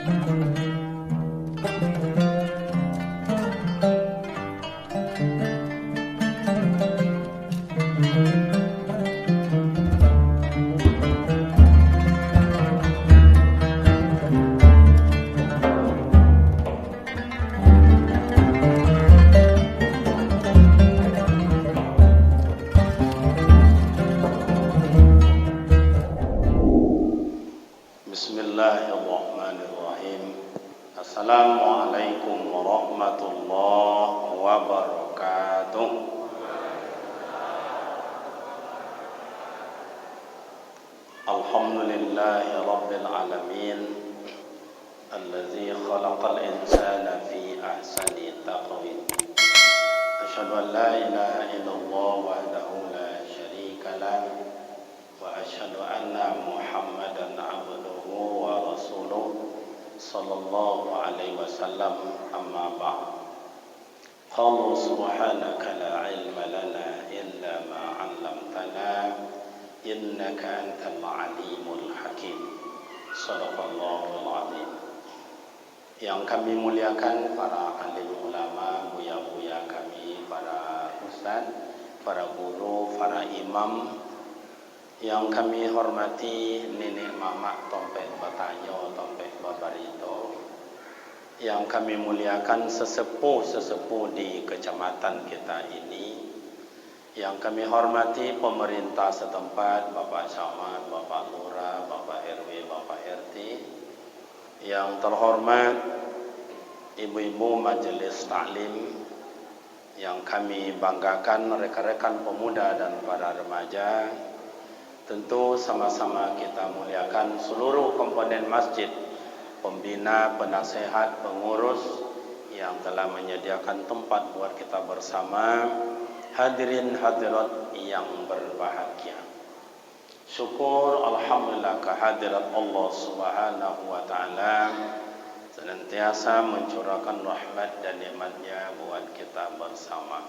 Bismillahirrahmanirrahim. Assalamualaikum warahmatullahi wabarakatuh. Alhamdulillahi rabbil alamin, allazi khalaqal insana fi ahsani taqwim. Asyhadu an la ilaha illallah wahdahu la syarika lah, wa asyhadu anna Muhammadan abduhu wa rasuluh sallallahu alaihi wasallam, amma ba'd. Qala subhanaka la ilma lana illa ma 'allamtana innaka antal alimul hakim. Shadaqallahul azim. Yang kami muliakan para alim ulama, buya-buya kami, para ustaz, para guru, para imam. Yang kami hormati nenek mamak tompek batayo, tompek babarito. Yang kami muliakan sesepuh-sesepuh di kecamatan kita ini. Yang kami hormati pemerintah setempat, Bapak Camat, Bapak Lurah, Bapak RW, Bapak RT. Yang terhormat ibu-ibu majelis taklim, yang kami banggakan rekan-rekan pemuda dan para remaja. Tentu sama-sama kita muliakan seluruh komponen masjid, pembina, penasehat, pengurus yang telah menyediakan tempat buat kita bersama. Hadirin hadirat yang berbahagia, syukur alhamdulillah kehadirat Allah Subhanahu wa taala senantiasa mencurahkan rahmat dan nikmat-Nya buat kita bersama.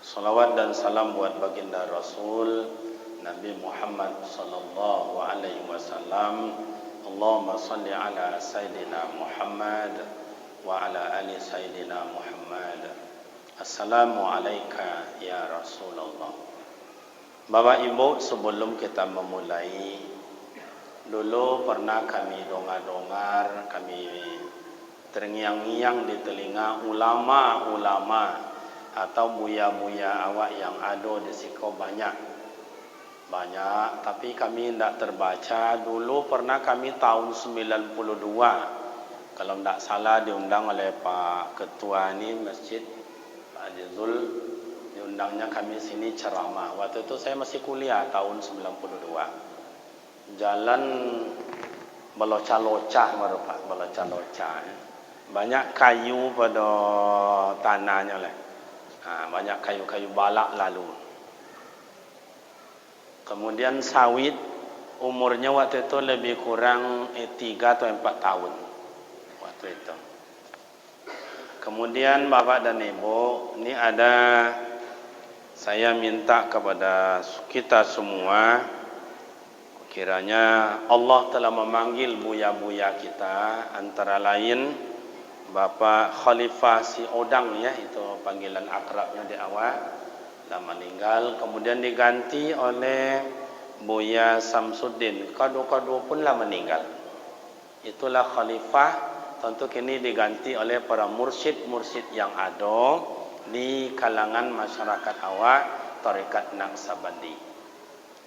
Salawat dan salam buat baginda Rasul Nabi Muhammad sallallahu alaihi wasallam. Allahumma salli ala Sayyidina Muhammad wa ala ali Sayyidina Muhammad. Assalamualaikum ya Rasulullah. Bapak Ibu, sebelum kita memulai, dulu pernah kami dongar-dongar, kami terngiang-ngiang di telinga ulama-ulama atau buya-buya awak yang ada di siko banyak, tapi kami tidak terbaca. Dulu pernah kami tahun 92, kalau tidak salah diundang oleh Pak Ketua ini masjid, Pak Jazul, diundangnya kami sini ceramah. Waktu itu saya masih kuliah tahun 92. Jalan belocah-locah Pak, belocah-locah. Banyak kayu pada tanahnya lah. Banyak kayu-kayu balak lalu. Kemudian sawit umurnya waktu itu lebih kurang 3 atau 4 tahun waktu itu. Kemudian Bapak dan Ibu, ini ada, saya minta kepada kita semua, kiranya Allah telah memanggil buya-buya kita, antara lain Bapak Khalifah Si Odang ya, itu panggilan akrabnya di awal, dah meninggal. Kemudian diganti oleh Buya Samsuddin, kado-kado pun lah meninggal. Itulah Khalifah. Tentu kini diganti oleh para mursyid-mursyid yang ada di kalangan masyarakat awak tarekat Naqsabandi.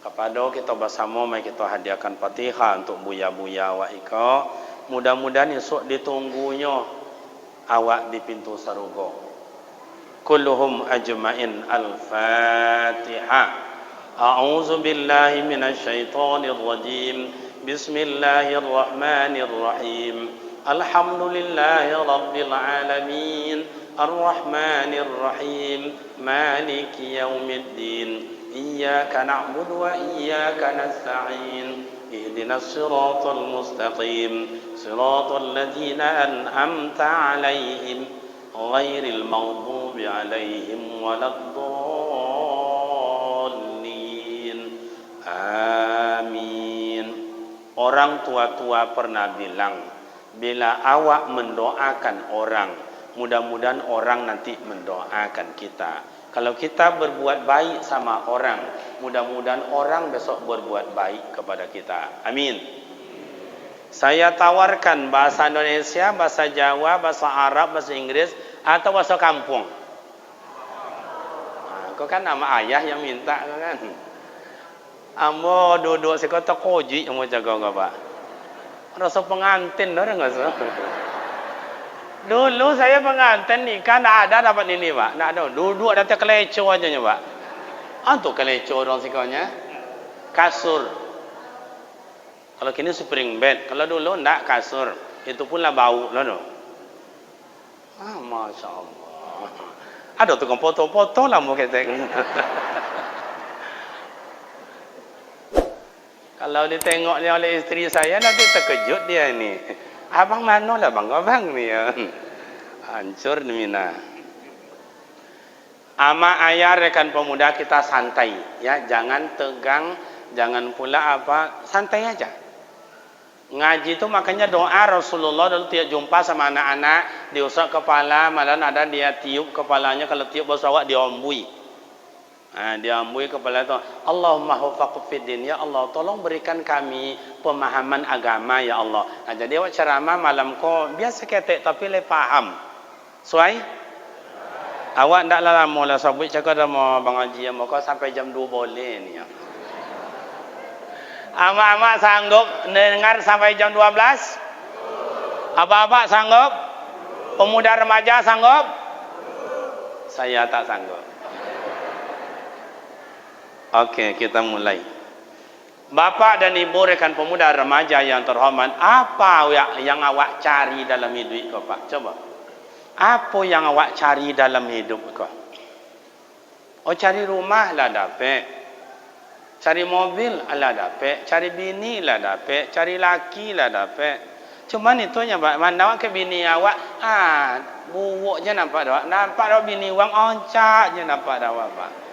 Kepada kita bersama mari kita hadiahkan Fatihah untuk buya-buya awak iko. Mudah-mudahan esok ditunggunya awak di pintu surga. Kulluhum ajma'in. Al-Fatihah. A'udzu billahi minasyaitonir rajim. Bismillahirrahmanirrahim. Alhamdulillahi rabbil alamin. Ar-Rahmanir Rahim. Maliki yaumiddin. Iyyaka na'budu wa iyyaka nasta'in. Ihdinas siratal mustaqim. Siratal ladzina an'amta 'alaihim ghairil maghdubi 'alaihim waladdallin. Amin. Orang tua-tua pernah bilang, bila awak mendoakan orang, mudah-mudahan orang nanti mendoakan kita. Kalau kita berbuat baik sama orang, mudah-mudahan orang besok berbuat baik kepada kita. Amin. Saya tawarkan bahasa Indonesia, bahasa Jawa, bahasa Arab, bahasa Inggris, atau bahasa kampung. Kau kan nama ayah yang minta kan? Amo duduk si kota koji yang mau jaga kau pak. Rasa pengantin dah enggak sih? Dulu saya pengantin nikah tak ada dapat ini pak, tak ada. Duduk ada keleco aja nya pak. Antuk keleco orang sikonya, kasur. Kalau kini spring bed, kalau dulu tak kasur, itu pun lah bau lah tu. Masya Allah. Ada tukang foto-foto lah mau kita. Kalau ditengok dia oleh isteri saya nanti terkejut dia ni. Abang mana lah bang, abang ni ya. Hancur ni mina. Ama ayah rekan pemuda kita santai ya, jangan tegang, jangan pula apa, santai aja. Ngaji itu makanya doa Rasulullah dulu tiap jumpa sama anak-anak diusap kepala, malah ada dia tiup kepalanya, kalau tiup bersawak dia ombui. Dia ambui kepala itu, Allahumma hufaq fiddin, ya Allah tolong berikan kami pemahaman agama ya Allah. Jadi awak ceramah malam ko biasa ketek tapi le faham. Suai? Awak ndaklah lama lah sabut cakap dah mau bang haji mau kau sampai jam 2 boleh ni ya. Ama-ama sanggup dengar sampai jam 12? Apa-apa sanggup? Pemuda remaja sanggup? Saya tak sanggup. Okey, kita mulai. Bapak dan ibu rekan pemuda remaja yang terhormat, apa yang awak cari dalam hidup kau Pak? Coba. Apa yang awak cari dalam hidup kau? Oh, cari rumah lah dapat. Cari mobil lah dapat. Cari bini lah dapat. Cari laki lah dapat. Cuman itunya Pak, mana awak ke bini awak, buuknya nampak dah. Nampak dah bini wang oncak je nampak dah Pak.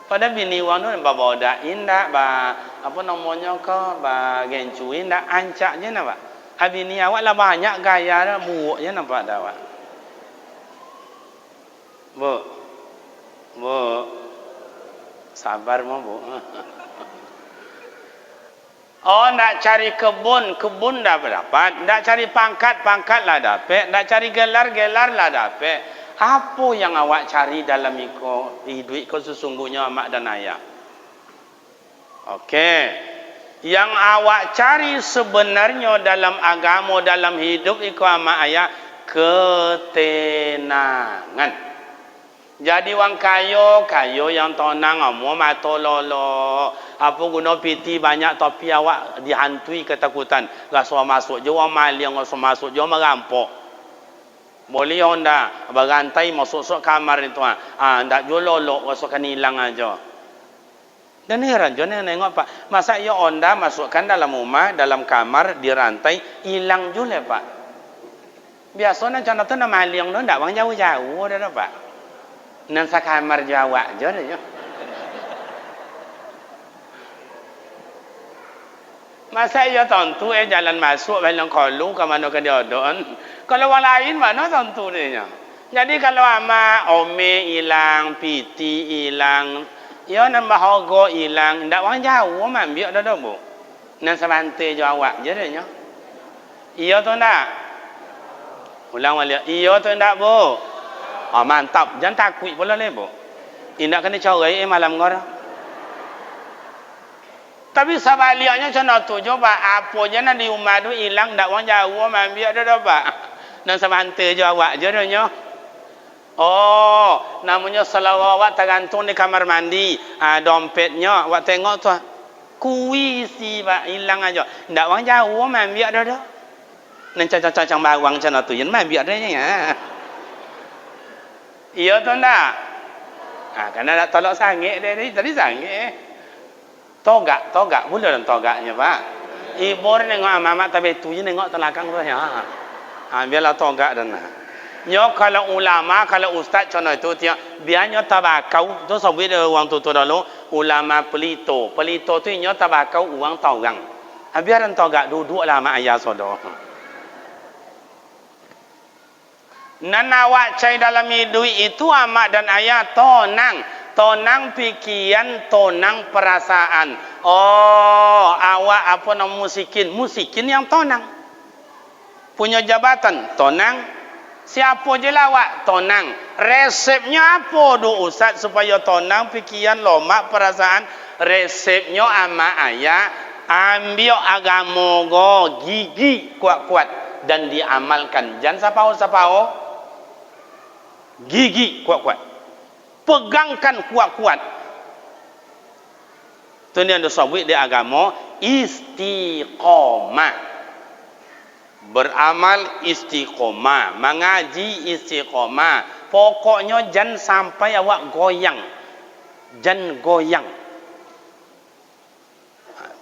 Pada bini wang tu bawa dak indak ba apa namanya ke ba gencuin dak ancaknya nampak. Bini awak lah banyak gaya dah buuknya nampak dah awak. Bu. Sabar mau bu. Oh, nak cari kebun dah dapat. Nak cari pangkat lah dapat. Nak cari gelar lah dapat. Apa yang awak cari dalam hidup kau sesungguhnya mak dan ayah? Okey. Yang awak cari sebenarnya dalam agama, dalam hidup ikut mak ayah, ketenangan. Jadi wang kayo yang tenang, mau mata lolo. Apa guna piti banyak tapi awak dihantui ketakutan. Rasa masuk je wang maling, rasa masuk je merampok. Boleh onda berantai masuk kamar itu ndak jololok masuk kan hilang aja. Dan heran je nengok Pak, masa ya onda masukkan dalam rumah, dalam kamar dirantai hilang juga Pak. Biasanya contoh tu nak maling tu ndak bang jauh-jauh dah Pak. Nan sa kamar Jawa je dah. Masa ya tentu jalan masuk balang kalu ke mana ke dia don. Kalau orang lain mana tentu dia. Jadi kalau ama ome hilang, piti hilang, ya nan bahago hilang, ndak orang jauh ambil dah bu. Nan sabante Jawa je dia. Iya tu ndak? Ulang balik. Iya tu ndak bu? Mantap. Jangan takut pula le bu. Indak kena corai malam ngor. Tapi sebaliknya contoh tu coba apa je nak di rumah tu hilang ndak orang jauh ambil dah Pak. Dan semantai je awak je dah. Oh, namanya selawat awak tergantung di kamar mandi. Dompetnya awak tengok tu. Kuisi Pak hilang aja. Ndak orang jauh ambil dah. Nan cacang-cacang bawang macam tu yen ambil dah nya. Iya tu ndak? Karena nak tolak sangit dia ni tadi sangit. Togak boleh dalam togaknya Pak. Ibu nengok mamak tapi tu je nengok telakang tu ya. Biarlah togak dan. Nyo kalau ulama, kalau ustaz contoh itu dia biarnya tabakau tu sebut orang tu dulu ulama pelito. Pelito tu nyo tabakau uang taurang. Biar entah gak duduklah mak ayah sodo. Nan awak cai dalam hidup itu amak dan ayah tonang pikiran, tonang perasaan. Oh, awak apa nama musikin yang tonang. Punya jabatan tonang. Siapa je lah awak tonang. Resepnya apa do ustaz supaya tonang pikiran, lomak perasaan? Resepnya amak ayah ambil agama go gigi kuat-kuat dan diamalkan. Jangan sapau gigi kuat-kuat, pegangkan kuat-kuat. Itu ni yang disebut di agama istiqomah, beramal istiqomah, mengaji istiqomah. Pokoknya jangan sampai awak goyang, jangan goyang.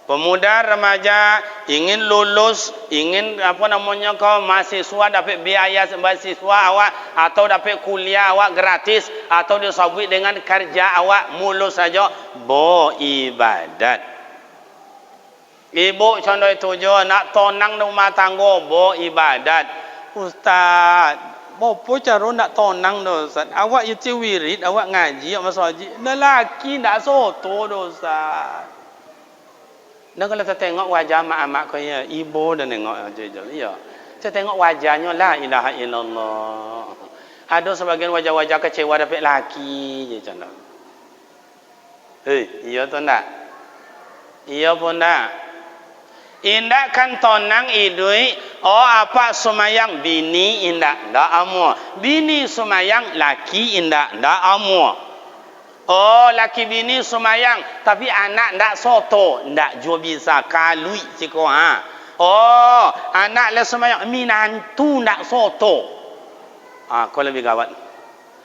Pemuda remaja ingin lulus, ingin apa namanya kau mahasiswa dapat biaya mahasiswa awak atau dapat kuliah awak gratis atau disabut dengan kerja awak mulus saja bo ibadat. Ibu contoh itu jo nak tonang rumah tangga bo ibadat. Ustaz, bopo cara nak tonang do Ustaz? Awak itu wirid, awak ngaji, awak masjid. Lelaki ndak soto do Ustaz. Dan kalau kita tengok wajah mak-mak kaya ibu dan tengok aja ya. Kita tengok wajahnya la ilaha illallah. Ada sebagian wajah-wajah kecewa dapat laki je macam. Iya tu ndak? Iya pun ndak? Indak kan tonang idui oh apa sumayang bini indak ndak amu. Bini sumayang laki indak ndak amu. Oh, laki bini semayang tapi anak ndak soto, ndak jua bisa kalui ciko ha. Oh, anak le semayang minantu ndak soto. Kau lebih gawat.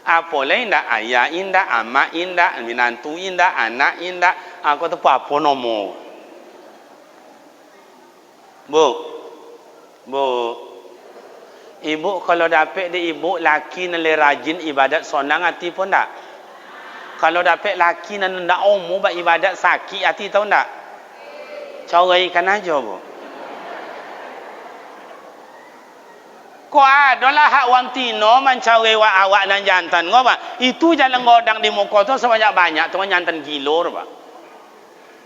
Apa lain ndak ayah indak, amak indak, minantu indak, anak indak. Kau tu apa nomo? Bu. Ibu kalau dapat di ibu laki nele rajin ibadat sonang hati pun ndak? Kalau dapat laki nan ndak umur buat ibadat sakit hati tahu ndak? Coraikan aja bu. Ko adalah hak wang tino mencari awak dan jantan ngoba. Itu jalan godang di muka tu sebanyak-banyak tu jantan gilor ba.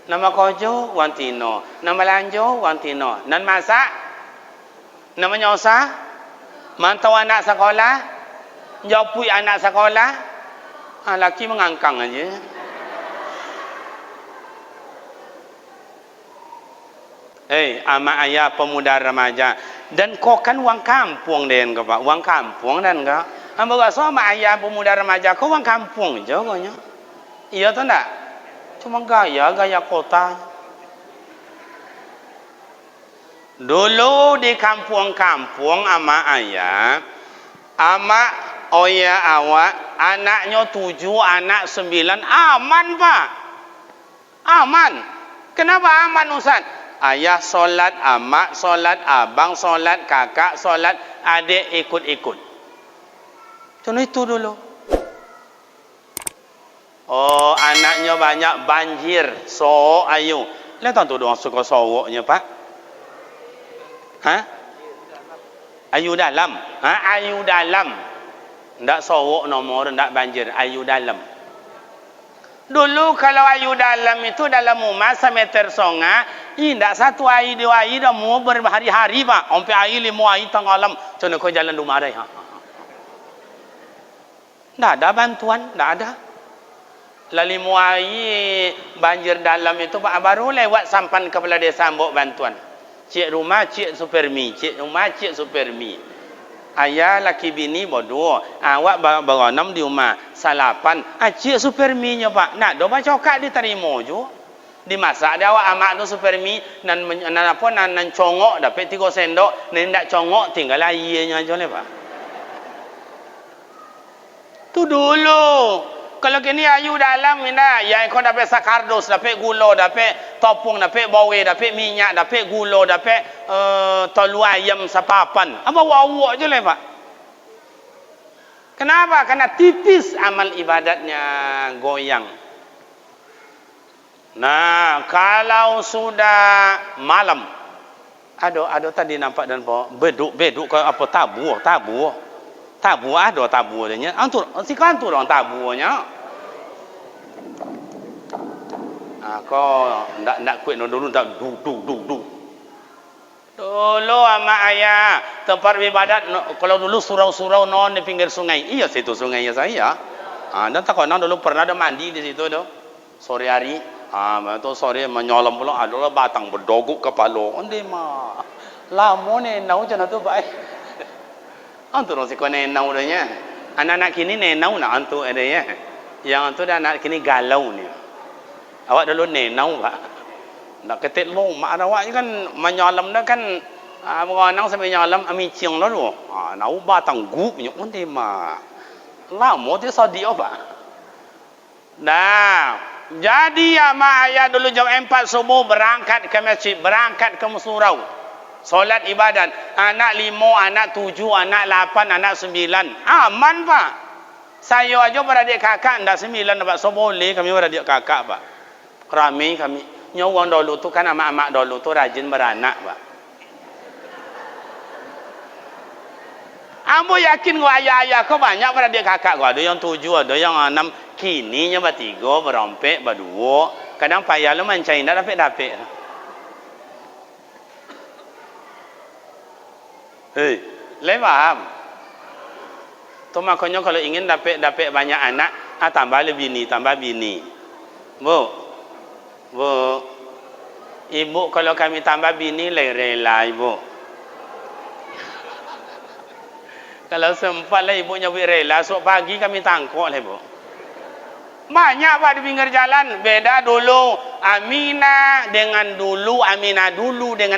Nama kojo wang tino, nama lanjo wang tino. Nan masak nama nyosa mantau anak sekolah, jopui anak sekolah. Laki mengangkang aja. Amak ayah pemuda remaja. Dan kau kan wang kampung den kau pak, wang kampung dan kau. Hamba rasa amak ayah pemuda remaja kau wang kampung je kau nya. Iya tu ndak? Cuma gaya kota. Dulu di kampung-kampung amak ayah, amak oya awak anaknya 7, anak 9 aman pak, aman. Kenapa aman Ustaz? Ayah solat, amak solat, abang solat, kakak solat, adik ikut-ikut. Contoh itu dulu. Oh, anaknya banyak banjir, so ayu. Lihat tu doang suka sowoknya pak. Ayu dalam, ayu dalam. Ndak sowok nomor, ndak banjir, ayu dalam. Dulu kalau ayu dalam itu dalam rumah semeter songa, ndak satu air 2 air dah mau berhari-hari pak. Sampai air 5 air tengah malam, contoh kau jalan rumah dah. Ndak ada bantuan, ndak ada. Lalu 5 air banjir dalam itu pak baru lewat sampan kepala desa mbok bantuan. Cik rumah, cik supermi, cik rumah, cik supermi. Ayah laki bini bodoh. Awak beronam di rumah. Salapan. Cik superminya pak. Nak do baca cokak diterima je. Dimasak dia awak amak tu supermi. Nan congok dapat 3 sendok. Nan tak congok tinggal airnya je le pak. Tu dulu. Kalau kini ayu dalam minda, yang kau dapat sakardos, dapat gula, dapat topung, dapat bawang, dapat minyak, dapat gula, dapat telur ayam sepapan. Apa awak je lah pak. Kenapa? Karena tipis amal ibadatnya goyang. Nah, kalau sudah malam, ada tadi nampak dan beduk ke apa tabu ada tabunya. Antur si kantur orang tabunya. Kau ndak kuat dulu tak du. Dulu ama ayah tempat ibadat kalau dulu surau-surau non di pinggir sungai. Iya situ sungai ya saya. Dan tak kau dulu pernah ada mandi di situ tu. Sore hari. Itu sore menyolam pula adalah batang berdoguk kepala. Onde mah. Lama ni nau macam tu baik. Antu nasi kau nenau dah nya. Anak-anak kini nenau nak antu ada ya. Yang antu dah anak kini galau ni. Awak dulu nenau pak. Nak ketik long mak awak ni kan menyalam dah kan menganang sampai nyalam ami ciang lah tu. Nau batang gup ni onde mah. Lama dia sadi apa? Nah, jadi ya mak ayah dulu jam 4 subuh berangkat ke masjid, berangkat ke surau. Solat ibadat. Anak 5, anak 7, anak 8, anak 9. Aman pak. Saya aja beradik kakak ndak 9 dapat so boleh kami beradik kakak pak. Ramai kami. Nyawang dulu tu kan amak-amak dulu tu rajin beranak pak. Ambo yakin gua ayah-ayah kau banyak beradik kakak gua. Ada yang 7, ada yang 6. Kini nya bertiga, berompek, berdua. Kadang payah lu mancai ndak dapat. Hei, paham? Tu makanya kalau ingin dapat banyak anak, tambah bini. Bu, ibu kalau kami tambah bini rela ibu. Kalau sempat lah ibu nyebut rela, esok pagi kami tangkuk lah ibu. Banyak pak di pinggir jalan. Beda dulu Aminah dengan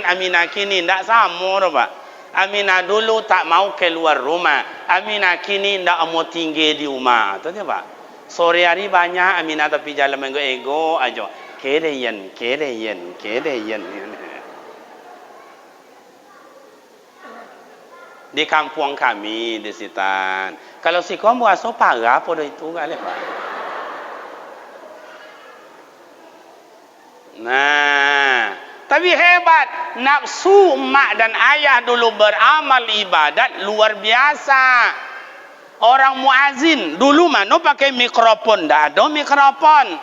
Aminah kini tidak sama pak. Aminah dulu tak mau keluar rumah. Aminah kini tidak mau tinggal di rumah. Tahu tak pak? Sore hari banyak Aminah tapi jalan ego aja. Kereyen. Di kampung kami di Sitan. Kalau si kau buat so parah pada itu kali pak. Nah, tapi hebat nafsu mak dan ayah dulu beramal ibadat luar biasa. Orang muazin dulu mana pakai mikrofon, dah ada mikrofon.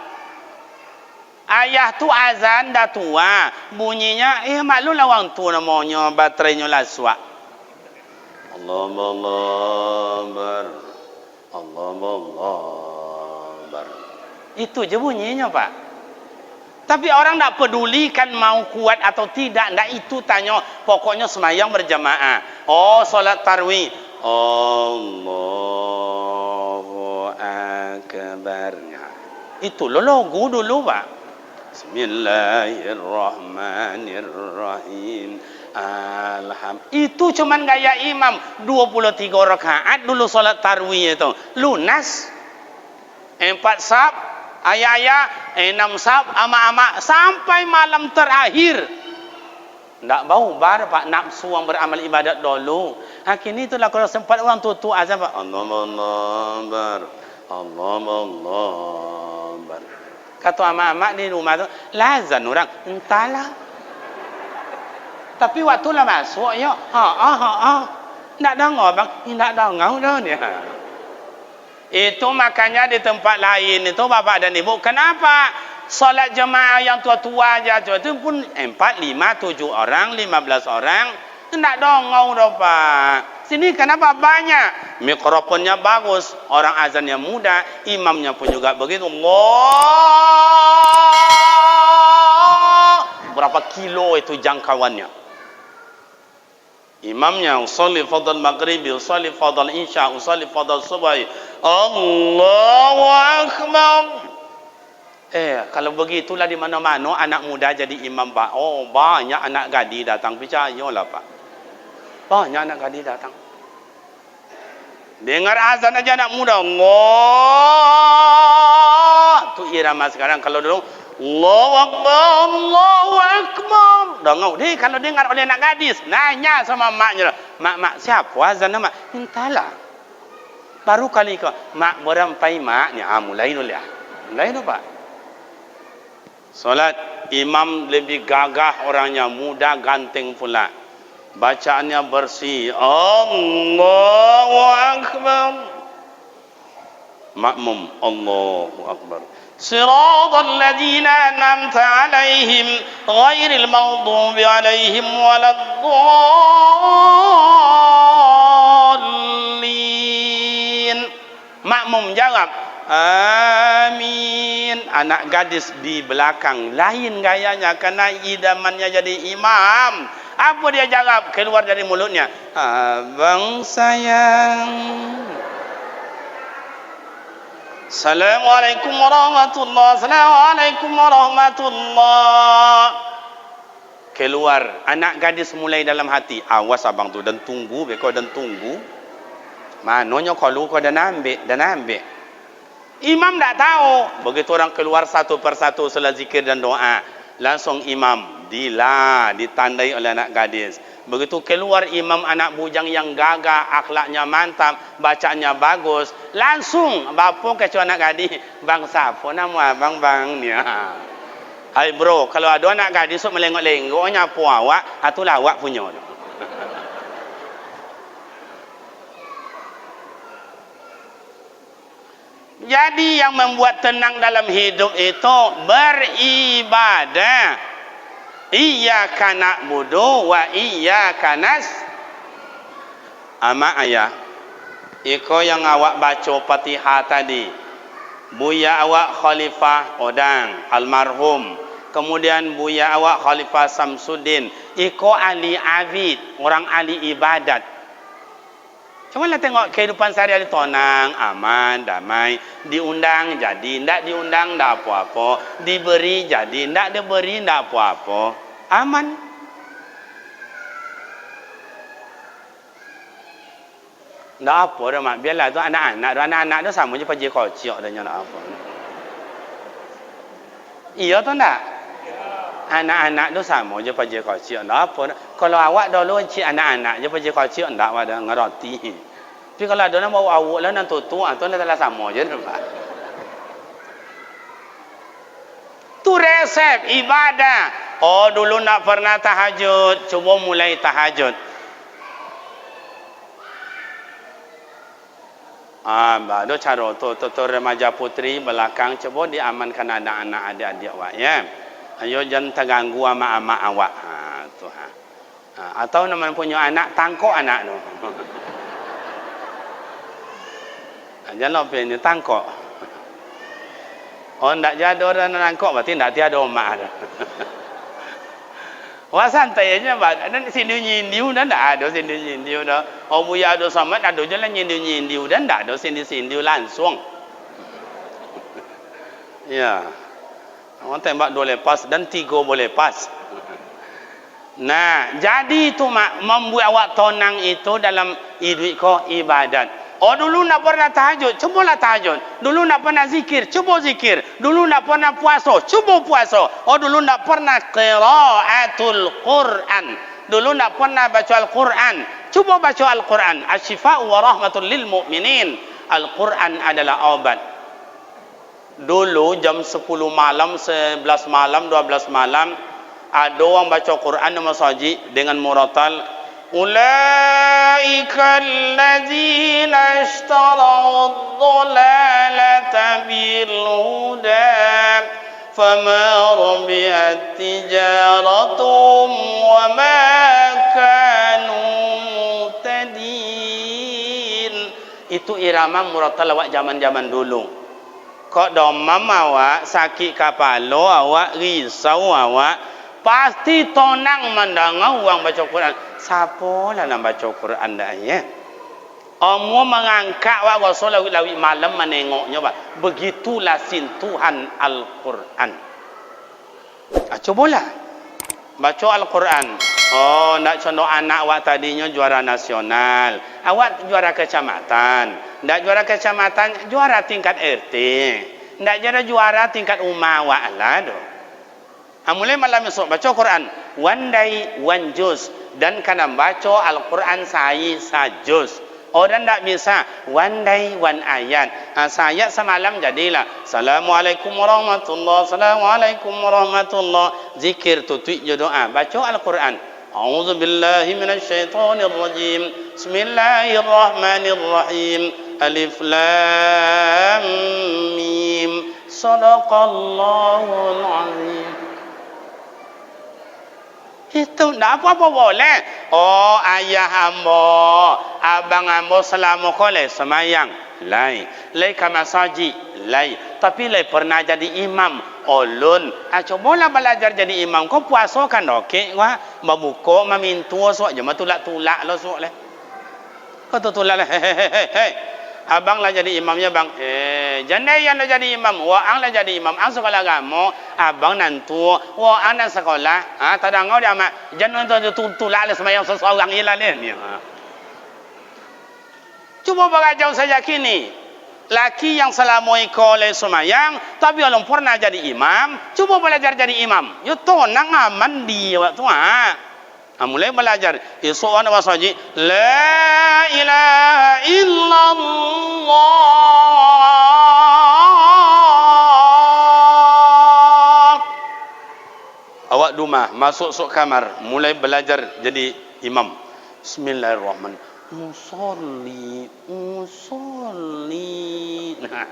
Ayah tu azan dah tua, bunyinya maklum lah orang tu namanya baterainya laswa. Allah. Itu je bunyinya pak. Tapi orang tak pedulikan mau kuat atau tidak. Ndak itu tanya. Pokoknya semayang berjamaah. Oh, solat tarawih. Allahu Akbar. Itu logo dulu pak. Bismillahirrahmanirrahim. Itu cuman gaya imam. 23 rakaat dulu solat tarawih itu. Lunas. 4 sab. Ayah-ayah, 6 sab, ama-ama sampai malam terakhir. Tak bau bar pak nafsu yang beramal ibadat dulu. Kini itulah kalau sempat orang tutu azan pak. Allah. Kata ama-ama di rumah tu, lazan orang. Entahlah. Tapi waktu lah masuk ya. Tak dengar bang. Tak dengar dah ni. Itu makanya di tempat lain itu bapak dan ibu, kenapa solat jemaah yang tua-tua aja itu pun 4, 5, 7 orang, 15 orang, tidak dongong dah pak. Sini kenapa banyak? Mikrofonnya bagus, orang azannya muda, imamnya pun juga begitu. Allah, berapa kilo itu jangkauannya? Imamnya usolli fadal maghribi, usolli fadal isya, usolli fadal subuh. Allahu Akbar. Kalau begitulah di mana-mana anak muda jadi imam pak. Oh, banyak anak gadis datang, percayalah pak. Banyak anak gadis datang. Dengar azan aja anak muda. Allah. Tu irama sekarang. Kalau dulu Allahu Akbar, Allahu Akbar. Dengar deh kalau dengar oleh anak gadis, nanya sama maknya. Mak, siapa azan mak? Entahlah. Baru kali ke mak berampai maknya. Mulai dulu ya. Mulai dulu pak. Solat imam lebih gagah orangnya, muda ganteng pula. Bacaannya bersih. Allahu Akbar. Makmum Allahu Akbar. Siratal ladzina an'amta 'alaihim ghairil maghdubi 'alaihim waladdallin. Makmum jawab amin. Anak gadis di belakang lain gayanya karena idamannya jadi imam. Apa dia jawab keluar dari mulutnya? Abang sayang. Assalamualaikum warahmatullahi. Assalamualaikum warahmatullahi. Keluar anak gadis mulai dalam hati, awas abang tu dan tunggu beko dan tunggu. Manonyo kalau kau dan ambil. Imam tak tahu. Begitu orang keluar satu persatu setelah zikir dan doa, langsung imam ditandai oleh anak gadis. Begitu keluar imam anak bujang yang gagah, akhlaknya mantap, bacaannya bagus, langsung bapa kecuali anak gadis, bang siapa nama bang ni? Hai bro, kalau ada anak gadis sok melengok-lengoknya apa awak, atulah awak punya. Jadi yang membuat tenang dalam hidup itu beribadah. Iyyaka na'budu wa iyyaka ama ayah. Iko yang awak baca Fatihah tadi. Buya awak Khalifah Odang almarhum. Kemudian buya awak Khalifah Samsuddin. Iko ahli abid, orang ahli ibadat. Cuma lah tengok kehidupan sehari-hari tenang, aman, damai. Diundang jadi, tidak diundang tidak apa-apa. Diberi jadi, tidak diberi tidak apa-apa. Aman. Tidak apa dah mak. Biarlah tu anak-anak. Anak-anak tu sama je pagi kocok dah nak apa. Iya tu tak? Anak-anak tu sama je pagi kocok. Tak apa. Kalau awak dulu cik anak-anak je pagi kocok, tak ada ngerti. Tapi kalau ada nak bawa awak lah, nak tutu, tu nak sama je. Tu resep ibadah. Oh dulu nak pernah tahajud, cuba mulai tahajud. Baru cara tu remaja putri belakang cuba diamankan anak-anak adik-adik awak ya. Ayo jangan terganggu sama amak awak. Tu ha. Atau namanya punya anak tangkok anak tu. Jangan lupa ni tangkok. Oh ndak jadi orang tangkok berarti ndak tiada omak dah. Wah santai aja bang. Dan sini nyindiu dan ndak ada sini nyindiu dah. Oh buya ada sama ada je lah nyindiu dan ndak ada sini langsung. Ya. Orang tembak 2 lepas dan 3 boleh pas. Nah, jadi itu mak membuat awak tenang itu dalam hidup kau ibadat. Oh dulu nak pernah tahajud, cubalah tahajud. Dulu nak pernah zikir, cuba zikir. Dulu nak pernah puasa, cuba puasa. Oh dulu nak pernah qiraatul Quran. Dulu nak pernah baca Al-Quran, cuba baca Al-Quran. Asy-syifa'u wa rahmatul lil mu'minin. Al-Quran adalah obat. Dulu jam 10 malam, 11 malam, 12 malam, ada orang baca Quran di masjid dengan muratal. Ulaika alladzina ishtaraw ad-dhalalata bil huda fama rabihat tijaratuhum wa ma kanu muhtadin. Itu irama muratal awak zaman-zaman dulu. Kok domam awak, sakit kepala awak, risau awak, pasti tenang mendengar orang baca Quran. Siapa lah nak baca Quran dah ya? Omo mengangkat awak Rasul lawi malam menengoknya bah. Begitulah sentuhan Al-Quran. Cobalah baca Al-Quran. Oh, nak contoh anak awak tadinya juara nasional. Awak juara kecamatan. Ndak juara kecamatan, juara tingkat RT. Ndak juara tingkat umah awak lah doh. Mulai malam esok baca Quran one day one juz dan kana baca Al-Quran sai sajuz. Orang tak bisa one day one ayat. Sayat semalam jadilah Assalamualaikum warahmatullahi, Assalamualaikum warahmatullahi. Zikir tu tweet je doa. Baca Al-Quran. A'udzu billahi minasyaitonir rajim. Bismillahirrahmanirrahim. Alif lam mim. Shadaqallahul azim. Itu tak apa-apa boleh. Oh ayah hamba, abang hamba selama kolej semayang. Lai. Lai ke masjid. Lai. Tapi lai pernah jadi imam. Ulun. Cobalah belajar jadi imam. Kau puasa kan okey wah. Membuka, memintu sok je. Matulak-tulak lah sok lah. Kau tu tulak lah. Hei. Abang lah jadi imamnya bang. Jandai yang lah jadi imam. Wah ang lah jadi imam. Ang sekolah agama. Abang nantu. Wah ang nak sekolah. Tadang kau dia mak. Jangan tu tulak lah semayang seseorang ialah ni. Cuba berajau saja kini. Laki yang selama ikut semayang. Tapi belum pernah jadi imam. Cuba belajar jadi imam. Ya tu nak aman di waktu mulai belajar esok ana wasaji la ilaha illallah. Awak dumah masuk kamar mulai belajar jadi imam. Bismillahirrahmanirrahim. Musolli. Nah,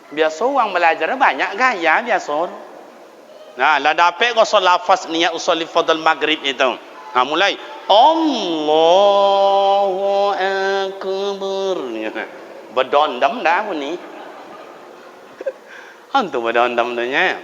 biasa orang belajar banyak gaya biasa. Nah, la dapat kau lafaz niat usolli fadl maghrib itu. Mulai Allahu Akbar. Berdondam dah pun ni. Hantu berdondam dah.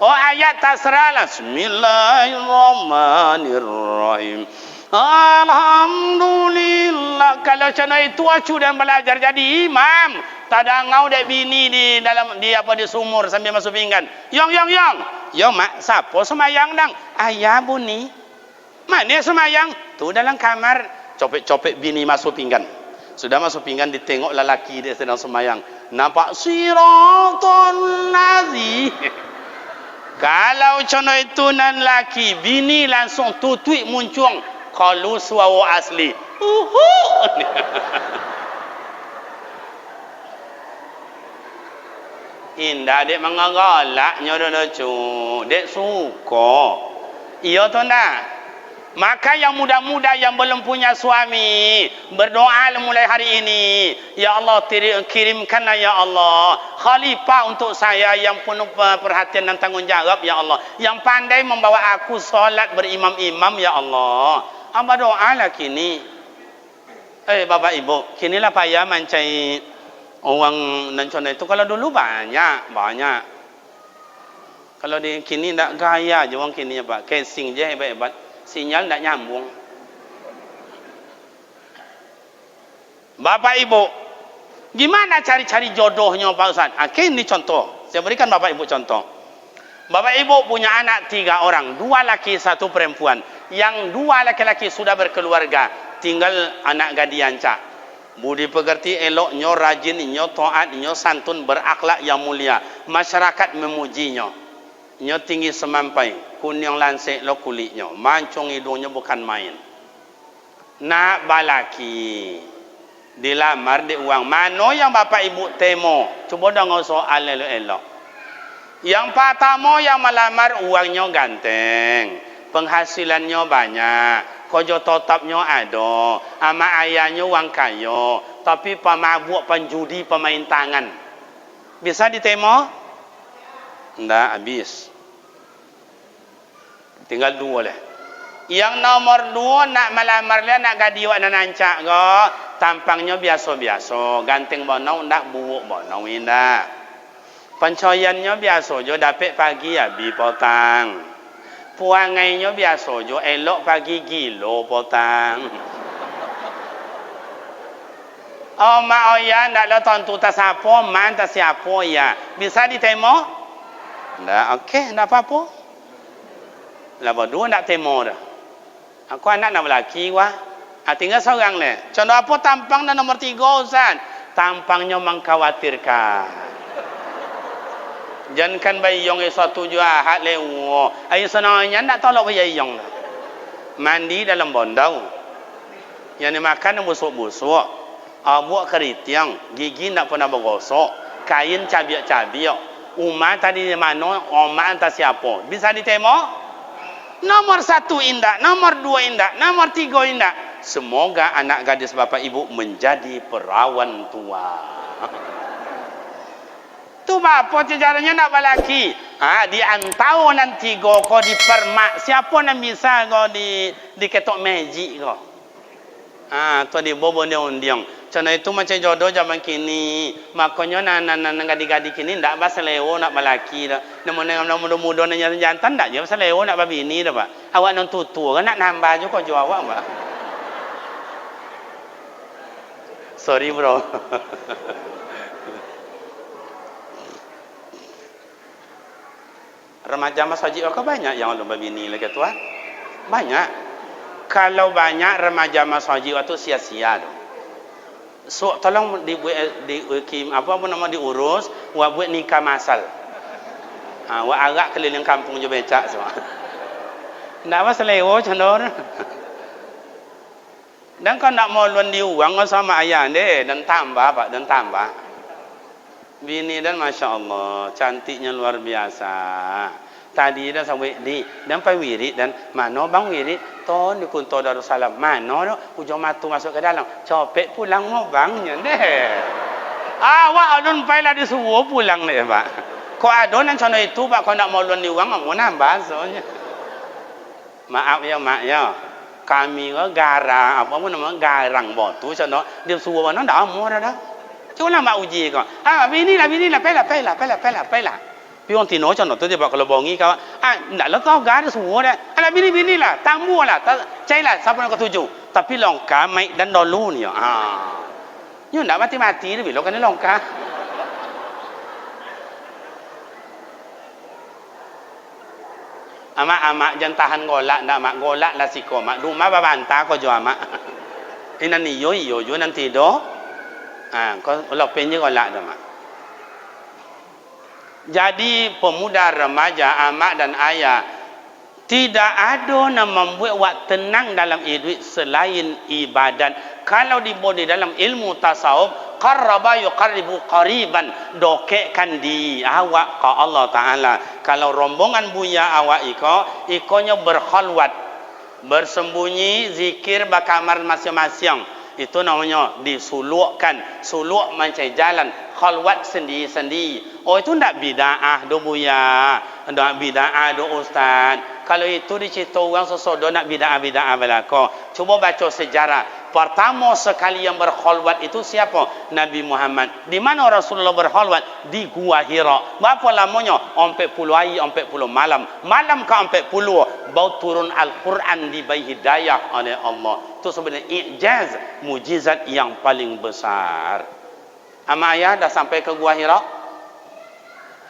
Oh ayat tasrah lah. Bismillahirrahmanirrahim. Alhamdulillah. Kalau macam itu acu dan belajar jadi imam. Tak ada ngau dek bini di dalam di sumur sambil masuk pinggan. Yong. Yo mak, siapa semayang dang? Ayah bunyi. Mana semayang? Tu dalam kamar. Copek bini masuk pinggan. Sudah masuk pinggan ditengok lelaki dia sedang semayang. Nampak siratul lazi. Kalau contoh itu nan laki, bini langsung tutui muncung. Kalau suara asli. Indah dek mengagalak nyodono cu. Dek suka. Iya tu ndak? Maka yang muda-muda yang belum punya suami berdoa mulai hari ini, ya Allah kirimkanlah ya Allah khalifah untuk saya yang penuh perhatian dan tanggungjawab ya Allah, yang pandai membawa aku solat berimam-imam ya Allah. Hamba doalah kini. Bapak Ibu, kinilah payah mencari orang nancona itu. Kalau dulu banyak. Kalau di kini tak gaya je orang kini Pak. Casing je hebat-hebat. Sinyal tak nyambung. Bapak Ibu, gimana cari-cari jodohnya Pak Ustaz? Ini contoh. Saya berikan Bapak Ibu contoh. Bapak Ibu punya anak 3 orang. 2 laki 1 perempuan. Yang 2 laki-laki sudah berkeluarga. Tinggal anak gadian cak. Budi pekerti eloknya, rajinnya, taatnya, santun, berakhlak yang mulia. Masyarakat memujinya. Nya tinggi semampai, kuning lansik lo kulitnya, mancung hidungnya bukan main. Nak balaki dilamar di uang mano yang Bapak Ibu temo, coba dengar soal elok-elok. Yang pertama yang melamar uangnya ganteng, penghasilannya banyak, kerja tetapnya ada, ama ayahnya uang kaya, tapi pemabuk, penjudi, pemain tangan. Bisa ditemo? Ndak habis. Tinggal 2 lah. Yang nomor 2 nak melamar dia nak gadi wak nancak ke, tampangnya biasa-biasa, ganteng bonau ndak buruk bonau indah. Pencoyannya biasa je, dapat pagi habis potang. Puangainya biasa je, elok pagi gilo potang. Oh mak oya ndak lo tentu tak siapa, man tak siapa ya. Bisa ditemo? Ndak, okey, ndak apa-apa. Lepas 2 nak temo dah. Aku anak nak lelaki wah. Tinggal seorang ni. Contoh apa tampang dan nomor 3 Ustaz? Tampangnya mengkhawatirkan. Jangan bayi yang satu jahat lewo. Ayo senangnya nak tolak bayi yang dah. Mandi dalam bondau. Yang dimakan busuk-busuk. Buat keritiang, gigi tak pernah bergosok, kain cabiak-cabiak. Umar tadi di mana, Omar entah siapa. Bisa ditengok? Nomor 1 indah, nomor 2 indah, nomor 3 indah. Semoga anak gadis bapa ibu menjadi perawan tua. Tu apa caranya nak balaki? Di antau nanti go ko di permak. Siapa yang bisa go di ketok magic go? Tu di bobo dia undiang. Cana itu macam jodoh zaman kini. Makanya gadi-gadi kini ndak bahasa lewo nak balaki dah. Namun muda-muda nanya jantan ndak je bahasa lewo nak babini dah pak. Awak non tutu kan nak nambah juga jual awak pak. Sorry bro. Remaja masjid kau banyak yang belum babini lagi tuan. Banyak. Kalau banyak remaja masjid itu sia-sia tu. So tolong diurus buat nikah masal. Agak keliling kampung je becak semua. Ndak apa selewo cendor. Dan kau nak mau luan diuang sama ayah deh dan tambah pak dan tambah. Bini dan masya Allah cantiknya luar biasa. Tadi dah sampai di dan pai wirid dan mano bang wirid ton di Kunto Darussalam mano ujung matu masuk ke dalam copek pulang mau bangnya deh. Awak alun pai lah disuruh pulang deh pak. Kau adonan contoh itu pak kau nak mau luan diuang mau nambah soalnya. Maaf ya. Kami gara apa pun nama garang botu contoh dia suruh mana dah mau dah. Cuma mak uji kau. Bini lah pela. Pion tino contoh tu dia pak kalau bongi kau. Ndak lah kau gara suruh dah. Bini lah, tamu lah, cai lah siapa yang ketujuh. Tapi longka mai dan dolu ni. Ni ndak mati-mati dia bilo kan longka. Amak jangan tahan golak ndak mak golak lah siko mak rumah babanta kau jual mak. Ini ni yo nanti do. Kau lopen je golak dah mak. Jadi pemuda remaja amak dan ayah tidak ada yang membuat wak tenang dalam hidup selain ibadat. Kalau dibawa di dalam ilmu tasawuf qarraba yuqarribu qariban dokekkan di awak ke Allah Ta'ala. Kalau rombongan buya awak ikonya berkhalwat bersembunyi zikir bakamar masing-masing itu namanya disulukkan suluk macam jalan khalwat sendiri-sendiri. Itu ndak bid'ah do buya ndak bid'ah do ustaz. Kalau itu dicerita orang sesodo nak bid'ah belaka. Cuba baca sejarah. Pertama sekali yang berkhalwat itu siapa? Nabi Muhammad. Di mana Rasulullah berkhalwat? Di Gua Hira. Berapa lamanya? 40 hari, 40 malam. Malam ke 40 bau turun Al-Quran diberi hidayah oleh Allah. Itu sebenarnya i'jaz, mujizat yang paling besar. Ama ayah dah sampai ke Gua Hira?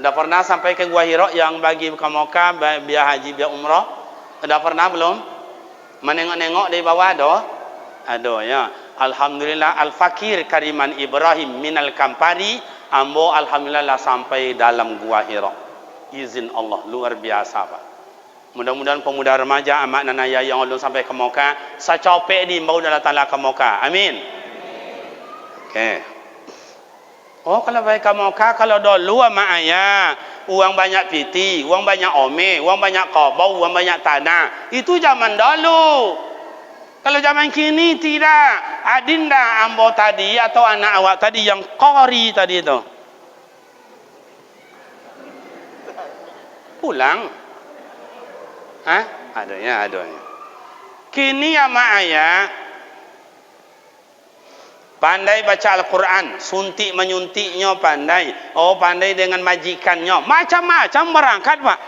Dah pernah sampai ke Gua Hira yang bagi ke Mekah, biar haji, biar umrah? Dah pernah belum? Menengok-nengok dari bawah dah? Ada ya. Alhamdulillah al-fakir kariman Ibrahim minal kampari ambo alhamdulillah sampai dalam Gua Hira. Izin Allah luar biasa pak. Mudah-mudahan pemuda remaja amak dan ayah yang belum sampai ke Mekah secopek di bau dalam tanah ke Mekah. Amin. Okey. Kalau baik ke Mekah kalau dulu amak ayah uang banyak piti, uang banyak ome, uang banyak kabau, uang banyak tanah. Itu zaman dulu. Kalau zaman kini tidak. Adinda ambo tadi atau anak awak tadi yang qari tadi itu. Pulang. Adanya. Kini ama ayah pandai baca Al-Quran, suntik menyuntiknya pandai. Pandai dengan majikannya. Macam-macam berangkat pak.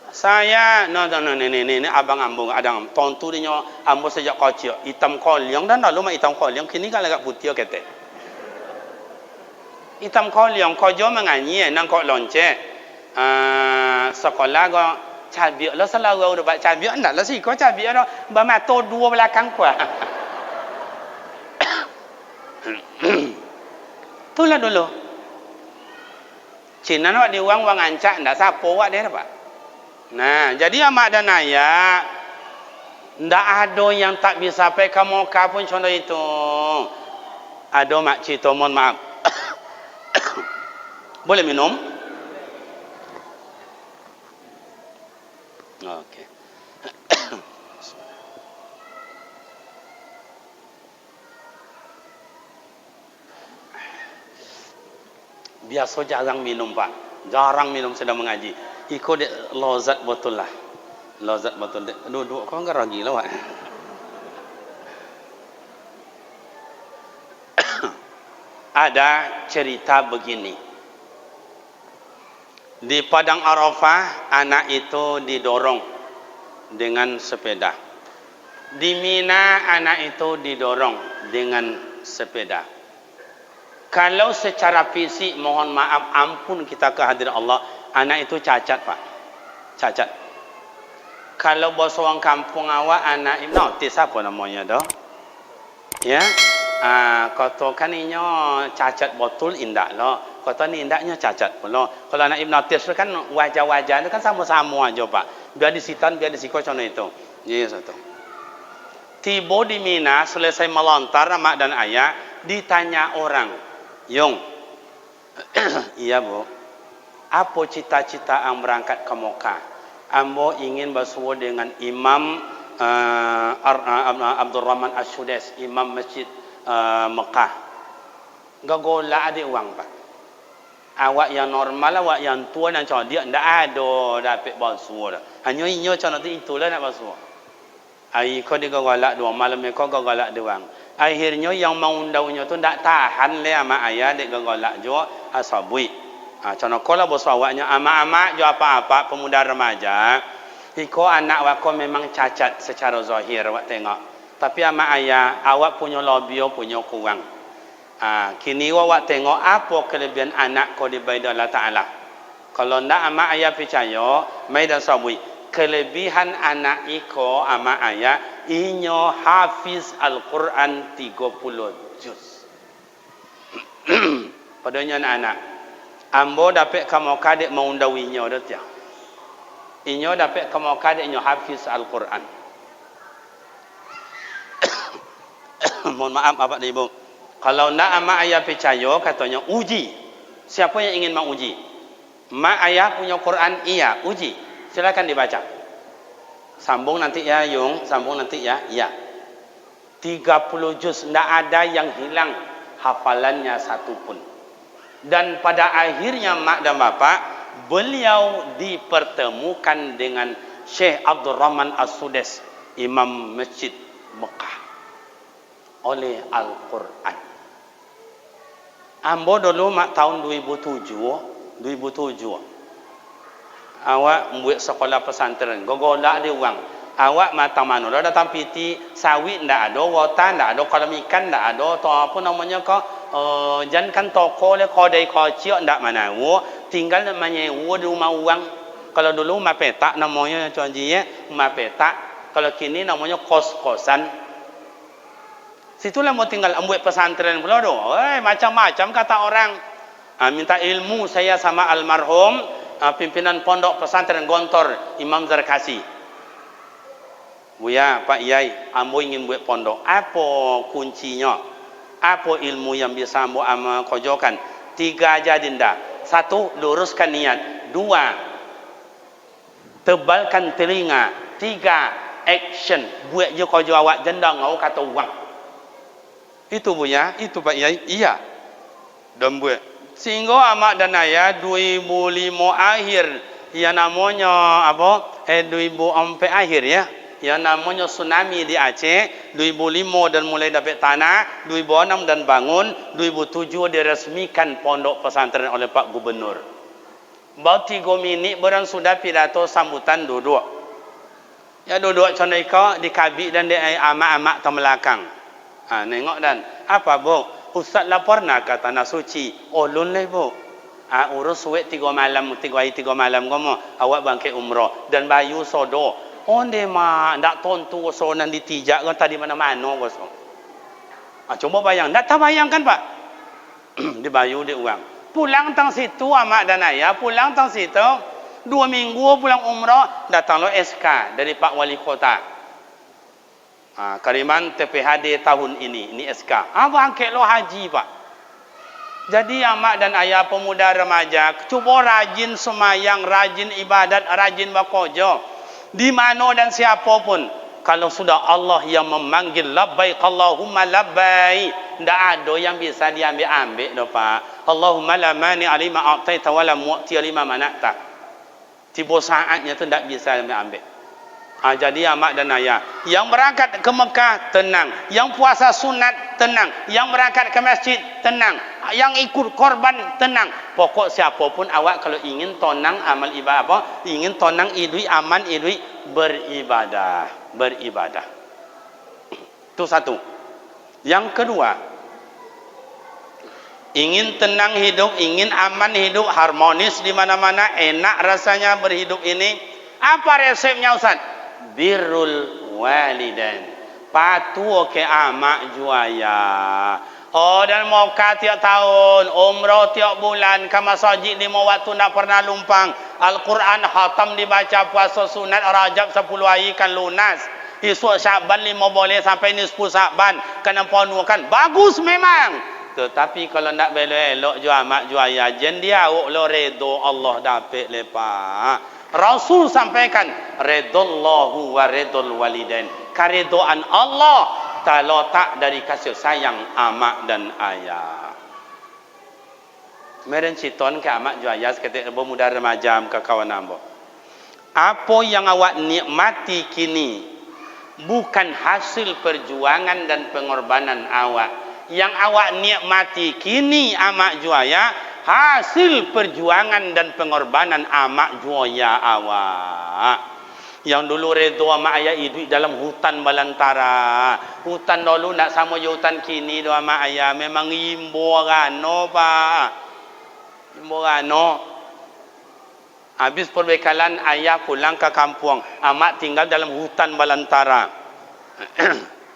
Saya ini abang ambung adang tontu dia ambo sejak kecil hitam koliang dan lalu mah hitam koliang kini kan agak putih kete. Hitam koliang kau jo menganyi nang kau lonce. Sekolah go cabiak lah selalu udah baca cabiak ndak lah sih kau cabiak dah bermata dua belakang kuah. Itulah dulu. Cina nak diuang wang ancak ndak sapo wak dia pak. Nah, jadi amak dan ayah Ndak ada yang tak bisa sampai ke Mekah pun contoh itu. Ada mak cerita, mohon maaf. Boleh minum? Okey. Biasa jarang minum Pak. Jarang minum sedang mengaji. Ikut lozat betul lah. Lozat betul. Duduk kau enggak ragi lah Pak. Ada cerita begini. Di padang Arafah anak itu didorong dengan sepeda. Di Mina anak itu didorong dengan sepeda. Kalau secara fisik mohon maaf ampun kita kehadiran Allah, anak itu cacat Pak. Cacat. Kalau bos orang kampung awak anak itu notis apa namanya dah? Ya. Kata kan inyo cacat betul indak lo. Kata ni indaknya cacat pula. Kalau anak Ibn Atis tu kan wajah-wajah tu kan sama-sama aja Pak. Biar di sitan, biar di siko contoh itu. Yes satu. Tiba di Mina selesai melontar mak dan ayah ditanya orang, "Yung, iya Bu, apa cita-cita ang berangkat ke Mekah? Ambo ingin bersua dengan Imam Abdurrahman As-Sudais, Imam Masjid Mekah." Gagola ada uang Pak. Awak yang normal, awak yang tua dan contoh dia tidak ada dapat bersua dah. Hanya inyo contoh itulah nak bersua. Ai kau digagalak dua malam kau gagalak doang. Akhirnya yang mengundangnya tu tak tahan le ama ayah dek gagalak jo asabui. Contoh kalau bos awaknya ama-ama jo apa-apa pemuda remaja, iko anak wako memang cacat secara zahir awak tengok. Tapi ama ayah awak punya lobio punya kurang. Kini awak tengok apa kelebihan anak kau di baidah Allah Taala. Kalau ndak ama ayah percaya, mai dah sabui. Kelebihan anak iko ama ayah inyo hafiz Al-Quran 30 juz. Padanya anak ambo dapat kamu kadek maundawinya dah tiang. Inyo dapat kamu kadek inyo hafiz Al-Quran. Mohon maaf Bapak dan Ibu. Kalau ndak ama ayah percaya katanya uji. Siapa yang ingin menguji? Mak ayah punya Quran iya, uji. Silakan dibaca. Sambung nanti ya Yung, sambung nanti ya. Ya. 30 juz tidak ada yang hilang hafalannya satu pun. Dan pada akhirnya mak dan bapak beliau dipertemukan dengan Syekh Abdurrahman As-Sudais, Imam Masjid Mekah oleh Al-Quran. Ambo dulu mak tahun 2007 awak buat sekolah pesantren gogolak dia uang awak matang mana dah datang piti sawit ndak ada wota ndak ada kolam ikan ndak ada atau apa namanya kau jangan toko le kodai kocik ndak mana tinggal namanya di rumah uang. Kalau dulu rumah petak namanya contohnya rumah petak, kalau kini namanya kos-kosan. Situlah mau tinggal buat pesantren pula tu. Macam-macam kata orang. Minta ilmu saya sama almarhum pimpinan pondok pesantren Gontor Imam Zarkasi. Buya, Pak Yai, ambo ingin buat pondok. Apa kuncinya? Apa ilmu yang bisa ambo kojokan? 3 aja dinda. 1, luruskan niat. 2, tebalkan telinga. 3, action. Buat je kojo awak jendang ngau kata uang. Itu Buya, itu Pak Yai. Iya. Dan buat. Sehingga amak dan ayah 2005 akhir yang namanya apa 2004 akhir ya yang namanya tsunami di Aceh 2005 dan mulai dapat tanah 2006 dan bangun 2007 diresmikan pondok pesantren oleh Pak Gubernur. Baru 3 minit barang sudah pidato sambutan duduk ya duduk contoh ikut di kabik dan di amak-amak temelakang. Nengok dan apa Bu? Ustaz lapor nak ke tanah suci. Ulun lah Bu. Urus suet 3 malam, 3 hari 3 malam kamu. Awak bangkit umrah dan bayu sodo. Onde mah ndak tontu so nan ditijak kan tadi mana-mana so. Coba bayang, ndak tak bayangkan Pak. Di bayu di uang. Pulang tang situ amak dan ayah, pulang tang situ 2 minggu pulang umrah, datang lo SK dari Pak Wali Kota. Kariman TPHD tahun ini SK. Abang kek lo haji pak. Jadi mak dan ayah pemuda remaja, cuba rajin semayang, rajin ibadat, rajin bakojo. Di mana dan siapapun, kalau sudah Allah yang memanggil labbaik Allahumma labbaik, tidak ada yang bisa diambil-ambil dah pak. Allahumma la mani alima a'taita wa la mu'ti lima mana'ta. Tiba saatnya tu tidak bisa ambil. Jadi mak dan ayah yang berangkat ke Mekah tenang, yang puasa sunat tenang, yang berangkat ke masjid tenang, yang ikut korban tenang. Pokok siapapun awak kalau ingin tonang amal ibadah ingin tonang idui aman idui beribadah. Itu satu. Yang kedua, ingin tenang hidup, ingin aman hidup, harmonis di mana-mana, enak rasanya berhidup ini. Apa resepnya Ustaz? Birrul walidain, patuh ke amak juaya. Dan mau tiap tahun, umrah tiap bulan, ke masjid 5 waktu nak pernah lumpang. Al-Quran khatam dibaca, puasa sunat Rajab 10 hari kan lunas. Esok Syaban 5 boleh sampai nisfu Syaban kena penuhkan. Bagus memang. Tetapi kalau nak belok-elok jual amak juaya, jen dia lo redo Allah dapat lepak. Rasul sampaikan redallahu wa redul walidain, keredoan Allah terletak dari kasih sayang amak dan ayah. Meren citon ke amak juaya seketika pemuda remaja ke kawan ambo. Apa yang awak nikmati kini bukan hasil perjuangan dan pengorbanan awak. Yang awak nikmati kini amak juaya hasil perjuangan dan pengorbanan amak juaya awak. Yang dulu redo amak ayah hidup dalam hutan belantara. Hutan dulu nak sama hutan kini do amak ayah memang imbo rano pak. Imbo rano. Habis perbekalan ayah pulang ke kampung, amak tinggal dalam hutan belantara.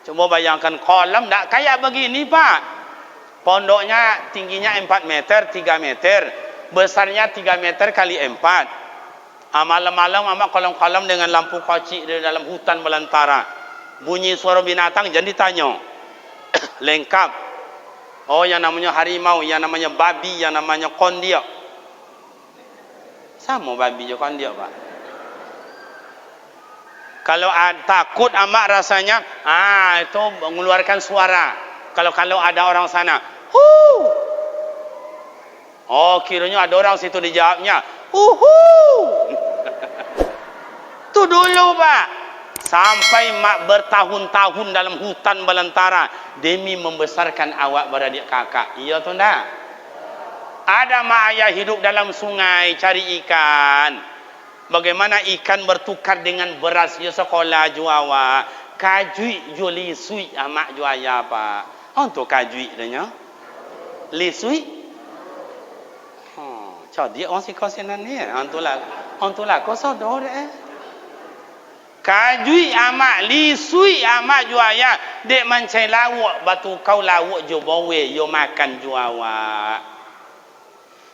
Coba bayangkan kolam tak kayak begini pak. Pondoknya tingginya 4 meter, 3 meter. Besarnya 3 meter kali 4. Malam-malam amak kolam-kolam dengan lampu kocik di dalam hutan belantara. Bunyi suara binatang jadi tanya. Lengkap. Yang namanya harimau, yang namanya babi, yang namanya kondiok. Sama babi je kondiok pak. Kalau takut amak rasanya, itu mengeluarkan suara. Kalau ada orang sana, kiranya ada orang situ dijawabnya, tu dulu pak. Sampai mak bertahun-tahun dalam hutan belantara demi membesarkan awak beradik kakak. Iya tu ndak? Ada mak ayah hidup dalam sungai cari ikan. Bagaimana ikan bertukar dengan beras di sekolah juawa. Kajui jo lisui amak juaya pak. Untuk kajui danya. Lisui. Dia orang si kosenan ni. Antulah kau sadar Kajui amak, lisui amak juaya. Dek mancai lawak batu kau lawak jo bawe yo makan juawa.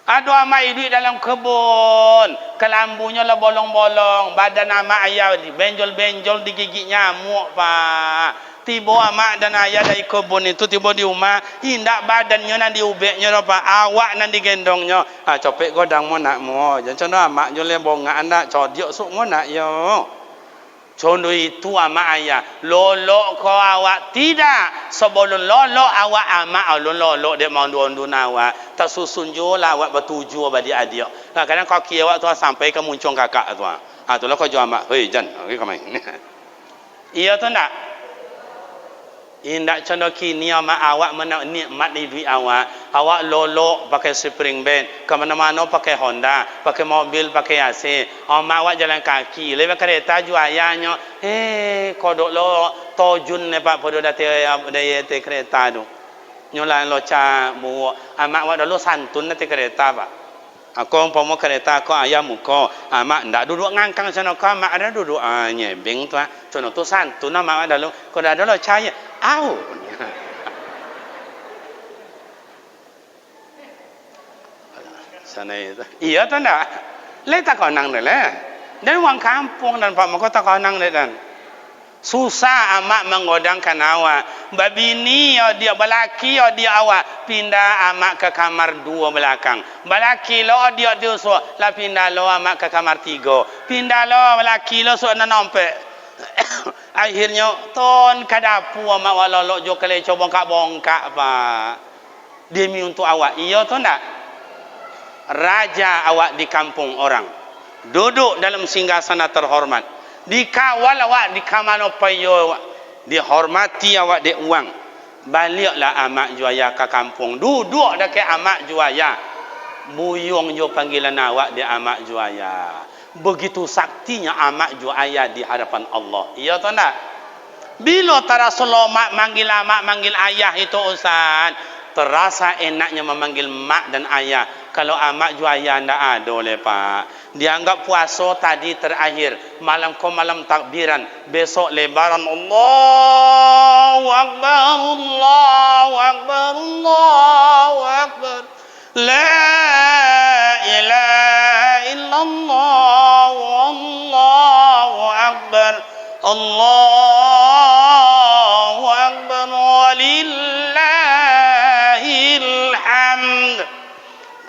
Ada amak hidup dalam kebun, kelambunya lah bolong-bolong, badan amak ayah benjol-benjol digigit nyamuk pak. Tiba amak dan ayah dari kebun itu tiba di rumah, hindak badannya nan diubeknya pak, awak nan digendongnya. Copek godang mo nak mo, jangan contoh amak jole bonga anda codiok sok mo nak yo. Contoh itu amak ayah, lolok kau awak tidak. Sebelum lolok awak amak lolok dia mau duan awak. Tak susun jual awak bertuju badi adik. Kadang kau kira awak tu sampai ke muncung kakak tu. Itulah kau jual amak. Hei jan, kau main. Iya tu tak? Indak contoh kini amak awak nikmat di duit awak. Awak lolok pakai spring bed, ke mana-mana pakai Honda, pakai mobil, pakai AC. Amak awak jalan kaki, lewat kereta juayanya. Kodok lo tojun ne pak podo daya kereta tu. Nyolan lo ca bu. Amak awak dulu santun nanti kereta pak. Aku umpama kereta aku ayam muka. Amak ndak duduk ngangkang sana kau amak ada duduk nyebeng tu. Contoh tu santun amak awak dulu. Kau dah dulu caya. Sana itu. Iya tu ndak? Lek tak kau nang deh. Dan wang kampung dan pak mak tak kau nang deh dan. Susah amak menggodangkan awak. Babini dia balaki dia awak pindah amak ke kamar 2 belakang. Balaki lo dia diusuk lah pindah lo amak ke kamar 3. Pindah lo balaki lo sok nak nampak. Akhirnya ton kadapu amak walolok jo kale coba bongkak pak. Demi untuk awak. Iya tu ndak? Raja awak di kampung orang. Duduk dalam singgasana terhormat. Dikawal awak di kamano payo dihormati awak de uang. Baliklah amak juaya ke kampung. Duduk dekat amak juaya. Buyung jo panggilan awak di amak juaya. Begitu saktinya amak juaya di hadapan Allah. Iya atau enggak? Bila Rasulullah manggil amak manggil ayah itu Ustaz, terasa enaknya memanggil mak dan ayah. Kalau amak juaya ndak ada oleh Pak. Dianggap puasa tadi terakhir, malam takbiran, besok lebaran. Allahu akbar, Allahu akbar, Allahu akbar. La ilaha illallah, Allahu akbar, Allahu akbar, walillahil hamd.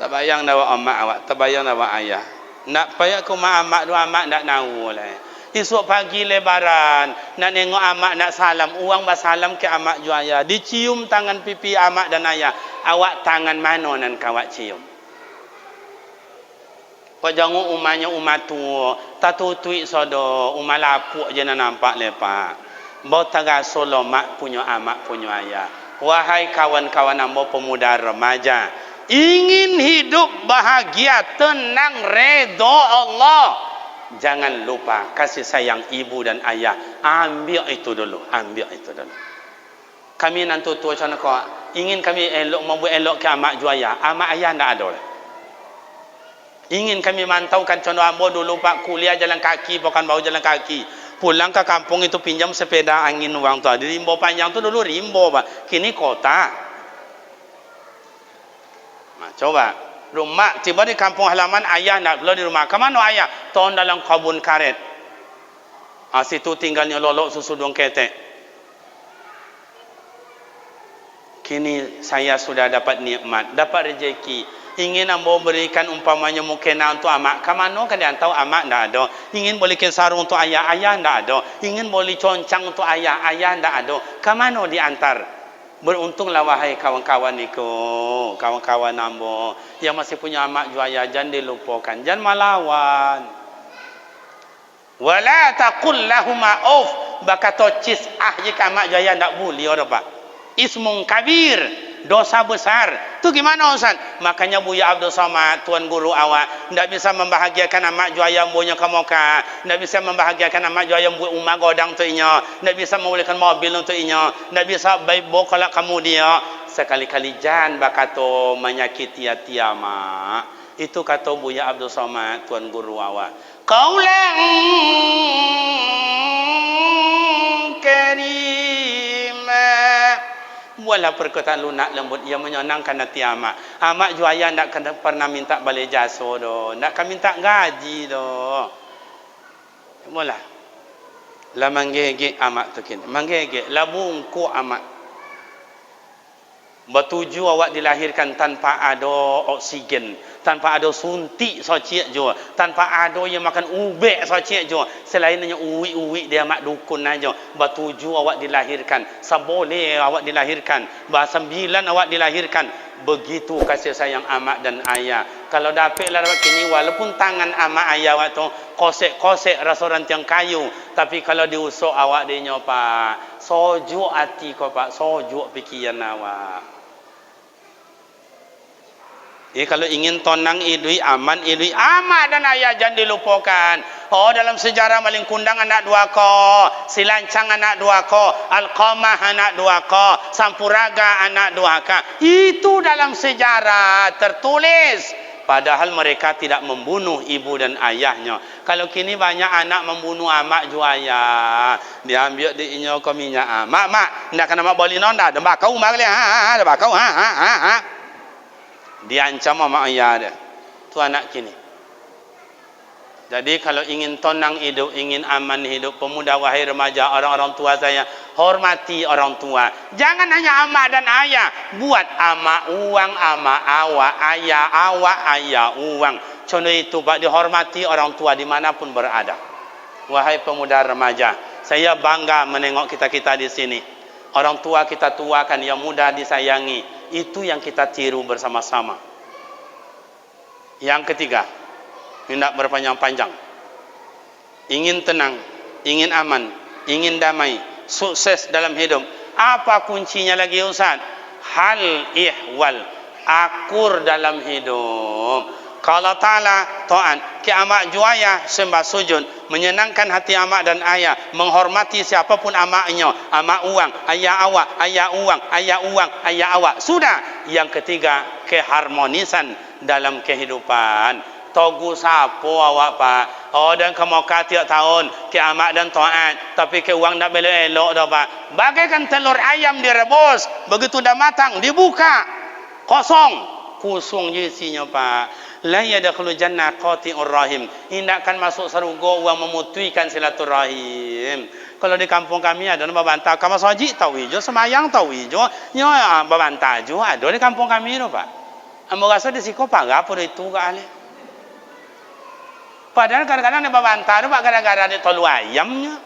Terbayang dah amak awak, terbayang dah ayah. Nak payah ku mak amak dua amak nak nahu lah. Esok pagi lebaran, nak nengok amak nak salam, uang basalam ke amak juaya. Dicium tangan pipi amak dan ayah. Awak tangan mana nan kawak cium? Kau jangan umahnya umat tu, tatutui sodo, umah lapuk je nak nampak lepak. Bau taga solo mak punya amak punya ayah. Wahai kawan-kawan ambo pemuda remaja, ingin hidup bahagia, tenang, redha Allah, jangan lupa kasih sayang ibu dan ayah. Ambil itu dulu, ambil itu dulu. Kami nanti tua macam kau ingin kami elok, membuat elok ke amak juaya, amak ayah tidak ada. Ingin kami mantaukan contoh ambo dulu pak kuliah jalan kaki, bukan bawa jalan kaki. Pulang ke kampung itu pinjam sepeda angin uang tu. Di rimbo panjang tu dulu rimbo pak, kini kota. Coba rumah tiba di kampung halaman ayah nak belum di rumah. Kemana ayah? Tahun dalam kebun karet. Situ tinggalnya lolok susu dong ketek. Kini saya sudah dapat nikmat, dapat rezeki. Ingin ambo berikan umpamanya mukena untuk amak. Kemana kalian tahu amak tidak ada. Ingin belikan sarung untuk ayah, ayah tidak ada. Ingin beli concang untuk ayah, ayah tidak ada. Kemana diantar? Beruntunglah wahai kawan-kawan niku, kawan-kawan ambo yang masih punya amak juaya, jangan dilupakan, jangan melawan. Wala taqul lahuma auf, bakato cis jika amak juaya ndak boleh ora Pak. Ismun kabir, dosa besar. Tu gimana Ustaz? Makanya Buya Abdul Somad, tuan guru awak, ndak bisa membahagiakan amak juaya mbonya kamoka, ndak bisa membahagiakan amak juaya mbu umah godang tu inya, ndak bisa membelikan mobil untuk inya, ndak bisa baik bokolak kamu dia. Sekali-kali jangan bakato menyakiti hati amak. Itu kata Buya Abdul Somad, tuan guru awak. Qaulan karima. Buatlah perkataan lunak lembut yang menyenangkan hati amak. Amak juaya nak pernah minta balik jasa doh, nak kan minta gaji doh. Mula la manggege amak tu kin. Manggege la bungku amak. Bertuju awak dilahirkan tanpa ada oksigen, tanpa ada suntik sociek jo, tanpa ada yang makan ubek sociek jo, selainnya uwi-uwi dia mak dukun aja. Bertuju awak dilahirkan, seboleh awak dilahirkan, bersembilan awak dilahirkan. Begitu kasih sayang amak dan ayah. Kalau dapatlah awak kini walaupun tangan amak ayah awak tu kosek-kosek rasa rantiang kayu, tapi kalau diusuk awak dia Pak, sojuk hati kau Pak, sojuk pikiran awak. Kalau ingin tonang idui aman idui amak dan ayah jangan dilupakan. Oh, dalam sejarah maling kundang anak dua ko, silancang anak dua ko, alqamah anak dua ko, sampuraga anak dua ka. Itu dalam sejarah tertulis. Padahal mereka tidak membunuh ibu dan ayahnya. Kalau kini banyak anak membunuh amak juaya, diambil di inyo ko minyak. Mak, ndak kena mak boli nonda, dah bakau mak le. Dah bakau diancam sama ayah dia. Tu anak kini. Jadi kalau ingin tenang hidup, ingin aman hidup, pemuda wahai remaja, orang-orang tua saya, hormati orang tua. Jangan hanya amak dan ayah, buat amak uang, amak awak, ayah uang. Contoh itu Pak, dihormati orang tua dimanapun berada. Wahai pemuda remaja, saya bangga menengok kita-kita di sini. Orang tua kita tuakan yang muda disayangi, itu yang kita tiru bersama-sama. Yang ketiga, tidak berpanjang-panjang, ingin tenang, ingin aman, ingin damai, sukses dalam hidup. Apa kuncinya lagi Ustaz? Hal ihwal, akur dalam hidup. Kalau Ta'ala ta'an, ki amak juaya sembah sujud, menyenangkan hati amak dan ayah, menghormati siapapun amaknya, amak uang, ayah awak, ayah uang, ayah uang, ayah awak. Sudah. Yang ketiga, keharmonisan dalam kehidupan. Togu sapo awak Pak. Oh, dan kamu tiap tahun ke amak dan taat, tapi ke uang tak boleh elok dah Pak. Bagaikan telur ayam direbus, begitu dah matang dibuka, kosong je isinya Pak. La yadkhulu jannah qati'ur rahim. Tidak akan masuk surga uang memutuikan silaturahim. Kalau di kampung kami ada babantah, kamu saji tahu hijau, semayang tahu hijau, nya babantah jo ada di kampung kami tu Pak. Ambo rasa di siko Pak, apa itu kali. Padahal kadang-kadang dia babantah tu Pak, gara-gara dia tolu ayamnya.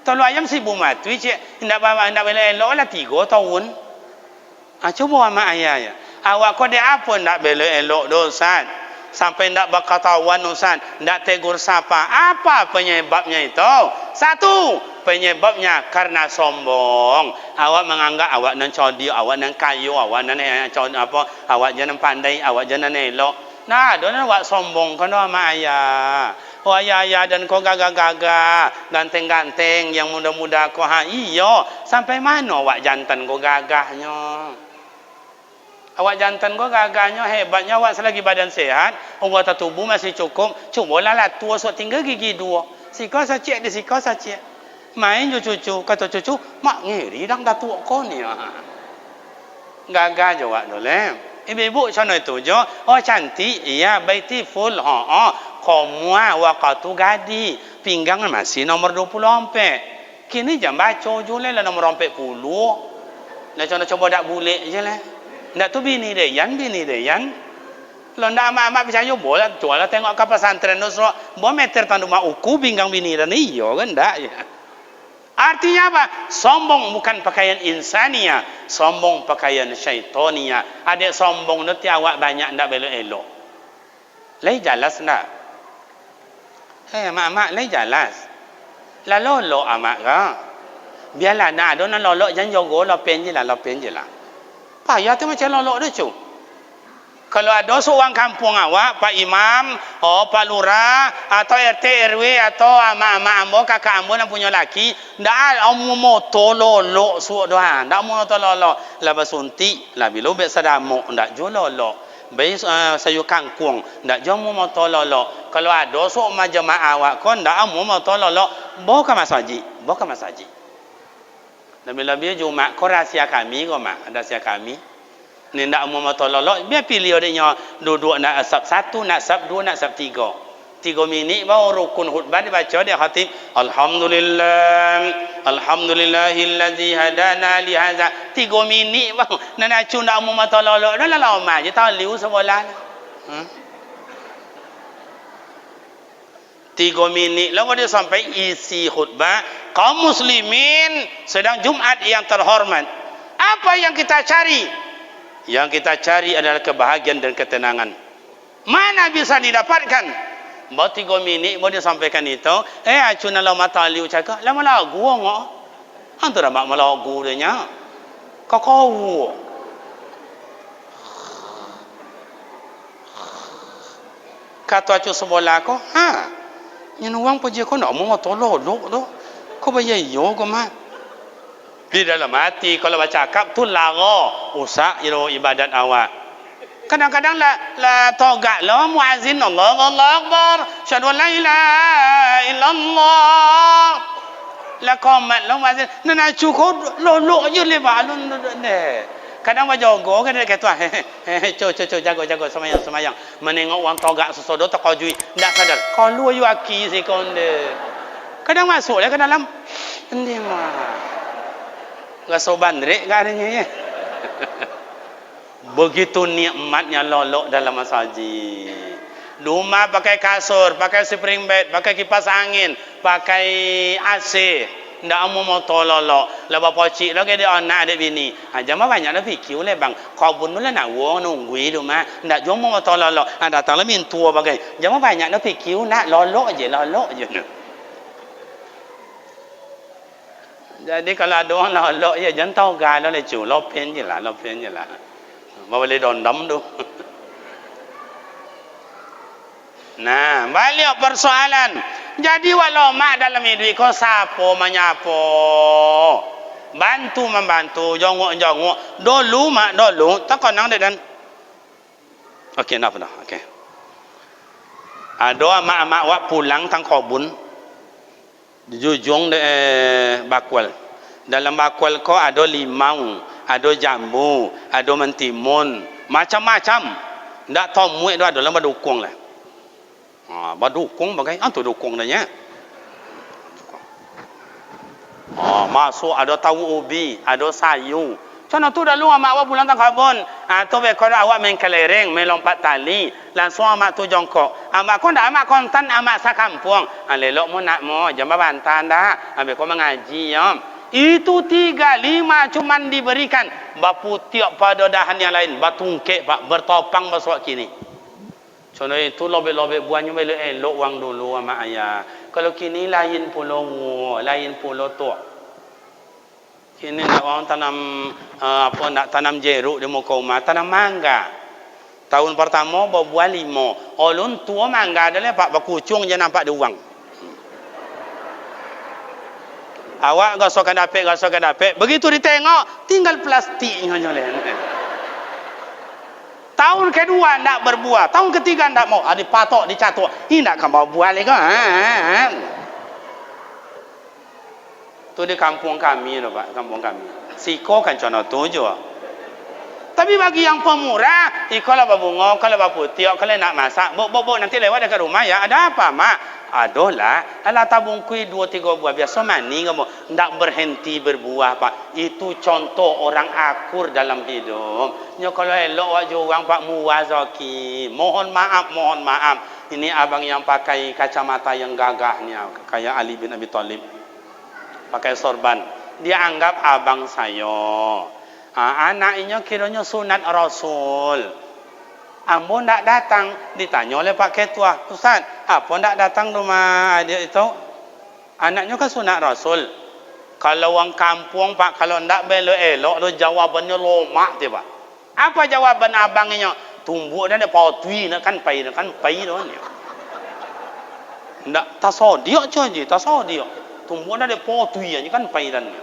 Tolu ayam sibu matui cik, tidak boleh elok lah 3 tahun. Coba sama ayah ya. Awak kau dia apa tidak boleh elok dosa? Sampai tidak berketahuan Ustaz, tidak tegur sapa. Apa penyebabnya itu? 1, penyebabnya karena sombong. Awak menganggap awak nan codi, awak nan kayu, awak nan apa? Awak jangan pandai, awak jangan elok. Nah, donan awak sombong kan sama ayah. Oh ayah dan kau gagah-gagah, ganteng-ganteng yang muda-muda kau iyo. Sampai mana awak jantan kau gagahnya? Awak jantan kau gagahnya hebatnya awak selagi badan sehat, anggota tubuh masih cukup. Cubalah lah tua sok tinggal gigi 2. Sika sacik di sika sacik. Main cucu, kata cucu, mak ngiri dah tua kau ni. Gagah je awak dole. Ibu-ibu macam itu je. Oh cantik, iya, beautiful. Komua waktu gadi. Pinggang masih nomor 24. Kini jam baca je lah nomor 40. Nak coba dak bulik je lah. Nak tu bini Deyan. Kalau nak amat-amat percaya boleh jual lah tengok ke pesantren tu. Boleh meter tandu mak uku pinggang bini dan iyo kan tak ya. Artinya apa? Sombong bukan pakaian insania, sombong pakaian syaitonia. Adik sombong nanti awak banyak ndak belok elok. Lai jelas ndak? Mak lai jelas. La lolo amak ka. Biarlah nak ada nak lolok jangan jogo lopen je lah. Payah tu macam lolok tu cu. Kalau ada seorang kampung awak, Pak Imam, Pak Lurah, atau RT RW, atau amak-amak ambo, kakak ambo yang punya laki, ndak amu moto lolok suak doang, ndak moto lolok, lah basunti, lah bilo bet sadamuk, ndak jual lolok, bayi sayur kangkung, ndak jual moto lolok. Kalau ada seorang jemaah awak kon, ndak amu moto lolok, bawa ke masjid. Dan bila Jumat, kau rahsia kami, kau mak, rahsia kami. Ni nak mau tololok, biar pilih adanya duduk nak asap 1, nak asap 2, nak asap 3. 3 minit baru rukun khutbah dibaca dia khatib. Alhamdulillahilladzi hadana li hadza. 3 minit baru nak cun nak mau tololok dah lama je tahu liu sebelah. 3 minit lalu dia sampai isi khutbah. Kaum muslimin sedang Jumat yang terhormat. Apa yang kita cari? Yang kita cari adalah kebahagiaan dan ketenangan. Mana bisa didapatkan? Baru 3 minit baru dia sampaikan itu. Acuna lau mata liu cakap. Lama lagu ngok. Antara mak malagu dia nya. Kau. Kata acu sebelah ko. Yang uang pergi ko nak mau tolong tu. Kau bayar yo ko mat. Di dalam hati kalau baca cakap tu lara usak ibadat awak. Kadang-kadang la togak la muazzin Allahu akbar syahadu la ilaha illallah la qamat la muazzin nana cukup lolok je le balun ne Kadang berjogo kan dia kata jago semayang. Menengok orang togak sesodo tak kajui, ndak sadar. Kalau you aki si konde. Kadang masuk dia ke dalam. Endi mah. Rasa bandrek katanya ya. Begitu nikmatnya lolok dalam masjid. Rumah pakai kasur, pakai spring bed, pakai kipas angin, pakai AC. Ndak mau tololok. Lah bapa cik lagi dia anak ada bini. Jamaah banyak dah fikir le bang. Kau pun mula nak wong nunggui rumah. Ndak jom mau tololok. Datang lah min tua bagai. Jamaah banyak dah fikir nak lolok je. Jadi kalau ada orang lolok ya jangan tahu gala le cu. Lopen je lah. Bawa le dondam tu. Nah, balik persoalan. Jadi walau mak dalam hidup kau sapo menyapo. Bantu membantu, jongok. Dulu tak konang dan. Okey, nak dah. Okey. Ada mak wak pulang tang kobun. Di jujung bakwal. Dalam bakwal kau ada limau, ada jambu, ada mentimun, macam-macam. Ndak tahu muat ada dalam badukung lah. Badukung bagai tu dukung dah masuk ada tahu ubi, ada sayu. Contoh tu dulu mak awak pulang tang kabon. Tu bekor awak main kelereng, main lompat tali. Langsung mak tu jongkok. Mak kau dah mak kontan mak sakampung. Lelok mu nak mo jamba bantan dah. Bekor mengaji ya. Itu 3, 5 cuman diberikan. Bapu tiap pada dahan yang lain. Batungkek pak bertopang besok kini. Contoh itu lobek-lobek buahnya elok wang dulu sama ayah. Kalau kini lain pulau tu. Kini nak orang tanam nak tanam jeruk di muka rumah, tanam mangga. Tahun pertama buah 5. Olun tua mangga adalah pak berkucung je nampak ada uang. Awak gosokkan dapet. Begitu ditengok tinggal plastiknya je. Tahun kedua nak berbuah, tahun ketiga nak mau. Ada patok dicatuk. Ini nak kan bawa buah lagi kan? Tu di kampung kami loh pak, kampung kami. Siko kan contoh tu je. Tapi bagi yang pemurah, kalau berbunga, kalau berputih, kalau nak masak, bok nanti lewat dekat rumah ya. Ada apa mak? Adolah, alah tabung kuih 2-3 buah biasa mani kamu ndak berhenti berbuah pak. Itu contoh orang akur dalam hidup. Nya kalau elok wak juang pak muwazaki. Mohon maaf. Ini abang yang pakai kacamata yang gagahnya kayak Ali bin Abi Thalib. Pakai sorban. Dia anggap abang saya. Anaknya kiranya sunat Rasul. Ambo ndak datang, ditanya oleh Pak Ketua, Ustaz, apa ndak datang rumah dia itu? Anaknya kan sunat Rasul. Kalau orang kampung Pak, kalau ndak elok tu jawabannya lomak dia Pak. Apa jawaban abangnya? Tumbuk dan dia potui kan pai tu ni. Ndak tasodio je, tasodio. Tumbuk dan dia potui kan pai dan ni.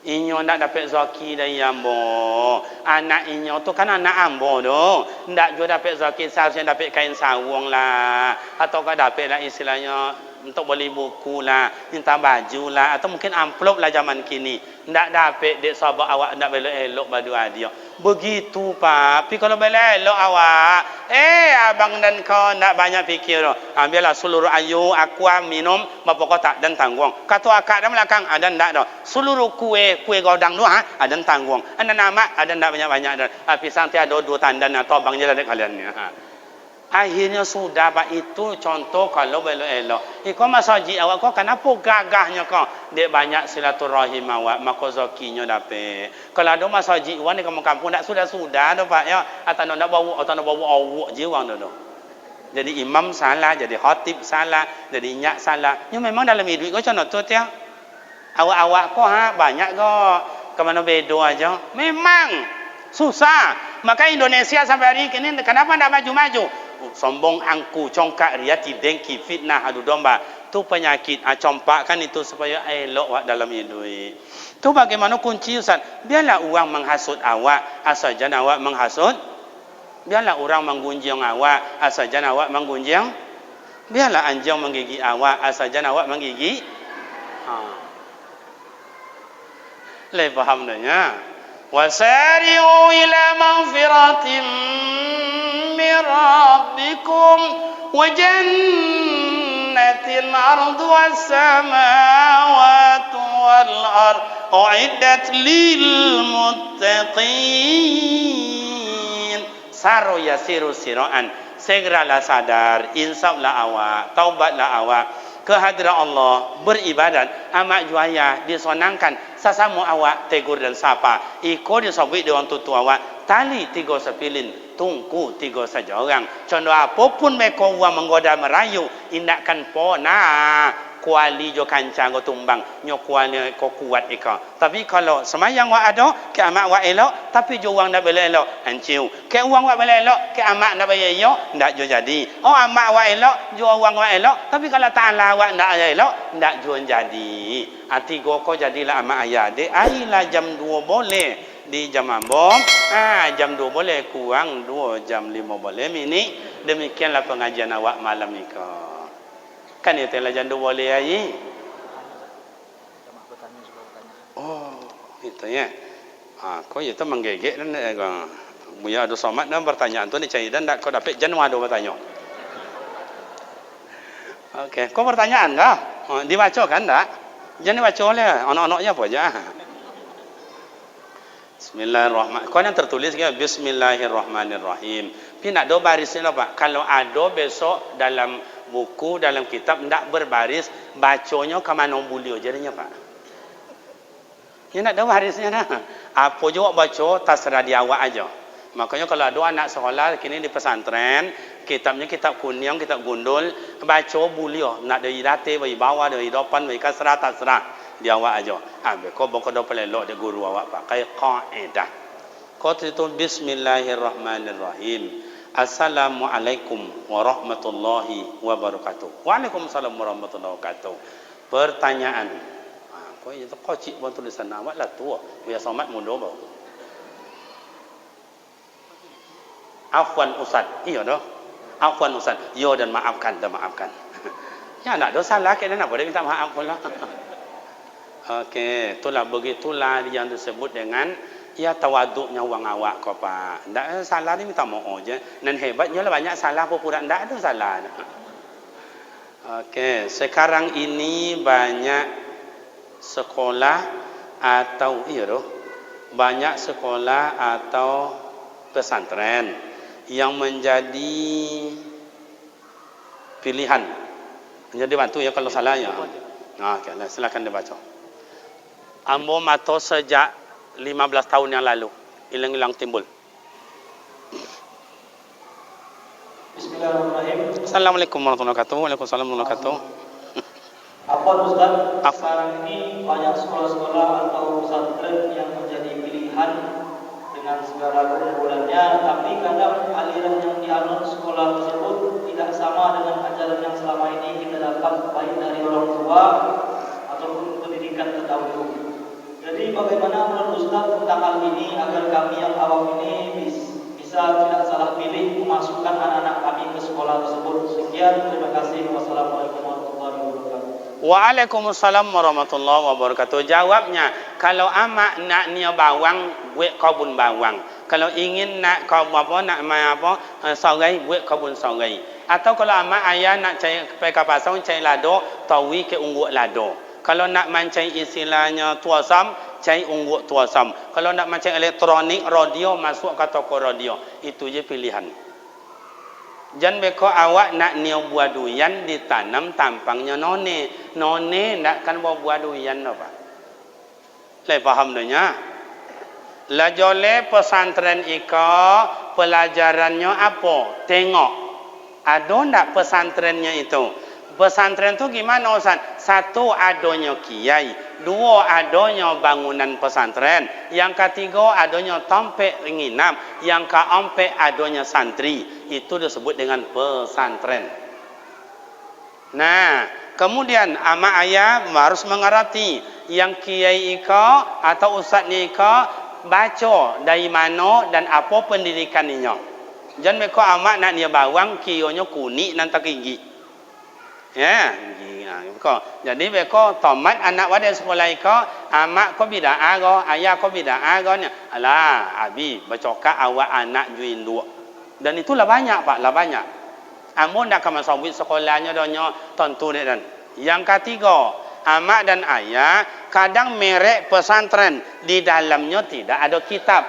Inyo nak dapat zaki dari ambo. Anak inyo tu kan anak ambo tu. Ndak juga dapat zaki seharusnya dapat kain sarung lah. Atau kan dapat lah istilahnya untuk beli buku lah, minta baju lah, atau mungkin amplop lah zaman kini. Ndak dapat dek sahabat awak ndak elok baju adia. Begitu pak. Tapi kalau elok awak, abang dan kau ndak banyak fikir. Ambillah seluruh ayu aqua minum bapa kau tak dan tanggung. Kata akak dalam belakang ada ndak dah. Seluruh kue godang tu ada tanggung. Ada nama ada ndak banyak-banyak dah. Pisang ti ada 2 tandan atau abang je lah dek kalian ni. Akhirnya sudah pak itu contoh kalau elok. Kau masaji awak kau kenapa gagahnya kau? Dek banyak silaturahim awak maka zakinya dapat. Kalau ada masaji wan di kampung tak sudah dah pak ya. Atau nak bawa awak je wang tu. Jadi imam salah, jadi khatib salah, jadi nyak salah. Ya memang dalam hidup kau contoh tu tiang. Awak kau banyak kau ke mana bedo aja. Memang susah. Maka Indonesia sampai hari ini kenapa tidak maju-maju? Sombong angku, congkak, riati, dengki, fitnah, adu domba. Tu penyakit. Compak kan itu supaya elok dalam hidup. Tu bagaimana kunci Ustaz? Biarlah orang menghasut awak, asal jangan awak menghasut. Biarlah orang menggunjing awak, asal jangan awak menggunjing. Biarlah anjing menggigit awak, asal jangan awak menggigit. Leh faham dah ya. Wasari'u ila maghfiratin min rabbikum wa jannatin arduha as-samawati wal ard u'iddat lil muttaqin. Saru yasiru siraan, segeralah sadar, insaflah awak, taubatlah awak ke hadirat Allah, beribadat amat juaya, disenangkan sesama awak tegur dan sapa, ikut disabit dengan tutu awak, tali 3 sepilin, tungku 3 saja orang. Contoh apapun mereka orang menggoda merayu, indakkan pona kuali jo kancang ko tumbang, nyo kuali ko kuat ika. Tapi kalau semayang wa ada, ke amak wa elok, tapi jo wang nak bela elok, hanciu. Ke wang wa bela elok, ke amak nak bela elok, ndak jo jadi. Oh amak wa elok, jo wang wa elok, tapi kalau ta'ala wa ndak elok, ndak jo jadi. Ati go ko jadilah amak ayah de, ailah jam 2 boleh di jam ambom, jam 2 boleh kurang 2 jam 5 boleh mini. Demikianlah pengajian awak malam ni ko. Kan itu lah jangan boleh ayi. Oh, itu ya. Kau itu menggegek dan buya ada somat dan pertanyaan tu ni cari dan tak kau dapat janwa ada bertanya. Okey, kau pertanyaan dah. Dibaca kan tak? Jangan dibaca oleh anak-anaknya apa aja. Bismillahirrahmanirrahim. Kau yang tertulis ke Bismillahirrahmanirrahim. Pi nak do baris ni Pak. Kalau ada besok dalam buku, dalam kitab ndak berbaris, bacanya ke mana bulio jadinya Pak. Ni nak ada barisnya dah. Apa juga baca terserah dia awak aja. Makanya kalau ada anak sekolah kini di pesantren, kitabnya kitab kuning, kitab gundul, baca bulio, nak dari rate, dari bawah, dari depan, dari kasrah, terserah dia awak aja. Kau bakal dapat elok de guru awak pakai kaidah. Kau itu Bismillahirrahmanirrahim. Assalamualaikum warahmatullahi wabarakatuh. Waalaikumsalam warahmatullahi wabarakatuh. Pertanyaan. Kau itu kocik pun tulisan awak lah tua. Biar somat muda bau. Afwan Ustaz. Iya dah. Afwan Ustaz. Yo dan maafkan dan maafkan. Ya nak dosa salah kena nak boleh minta maaf pula. Okey, itulah begitulah yang disebut dengan ya tawaduknya wang awak kau Pak. Ndak salah ni minta maaf je. Dan hebatnya lah banyak salah pura ndak ada salah. Okey, sekarang ini banyak sekolah atau banyak sekolah atau pesantren yang menjadi pilihan. Jadi bantu ya kalau salah ya. Okey, silakan dibaca. Ambo mato sejak 15 tahun yang lalu hilang-hilang timbul. Bismillahirrahmanirrahim. Assalamualaikum warahmatullahi wabarakatuh. Waalaikumsalam warahmatullahi wabarakatuh. Apa Ustaz? Sekarang ini banyak sekolah-sekolah atau pesantren yang menjadi pilihan dengan segala keunggulannya, tapi kadang aliran yang dianut sekolah tersebut tidak sama dengan ajaran yang selama ini kita dapat baik dari orang tua ataupun pendidikan terdahulu. Jadi bagaimana menurut Ustaz tentang hal ini agar kami yang awam ini bisa tidak salah pilih memasukkan anak-anak kami ke sekolah tersebut. Sekian, terima kasih. Wassalamualaikum warahmatullahi wabarakatuh. Waalaikumsalam warahmatullahi wabarakatuh. Jawabnya, kalau amak nak nia bawang, buat kebun bawang. Kalau ingin nak kau apa nak mai apa sorai, buat kebun sorai. Atau kalau amak ayah nak cari ke pasar cari lado, tawi ke ungguk lado. Kalau nak mancing istilahnya tuasam, cari ungguk tuasam. Kalau nak mancing elektronik, radio, masuk ke toko radio. Itu je pilihan. Jangan beko awak nak niau buah duyan ditanam tampangnya none. None nak kan buah duyan apa? Leh faham dunya? Lah jole pesantren ika pelajarannya apa? Tengok. Ada ndak pesantrennya itu? Pesantren tu gimana Ustaz? Satu adanya kiai, dua adanya bangunan pesantren, yang ketiga adanya tempat nginap, yang keempat adanya santri. Itu disebut dengan pesantren. Nah, kemudian ama ayah harus mengerti yang kiai ika atau ustaz ni ika baca dari mana dan apa pendidikannya. Jangan mereka amak nak dia bawang kionya kuning nanti gigi. Ya, jadi beko tomat anak wadah sekolah iko, amak ko bidaa go, ayah ko bidaa go nya. Alah, abi bacoka awak anak juin dua. Dan itulah banyak Pak, lah banyak. Amun dak kama sawit sekolahnya donyo tentu dek dan. Yang ketiga, amak dan ayah kadang merek pesantren di dalamnya tidak ada kitab.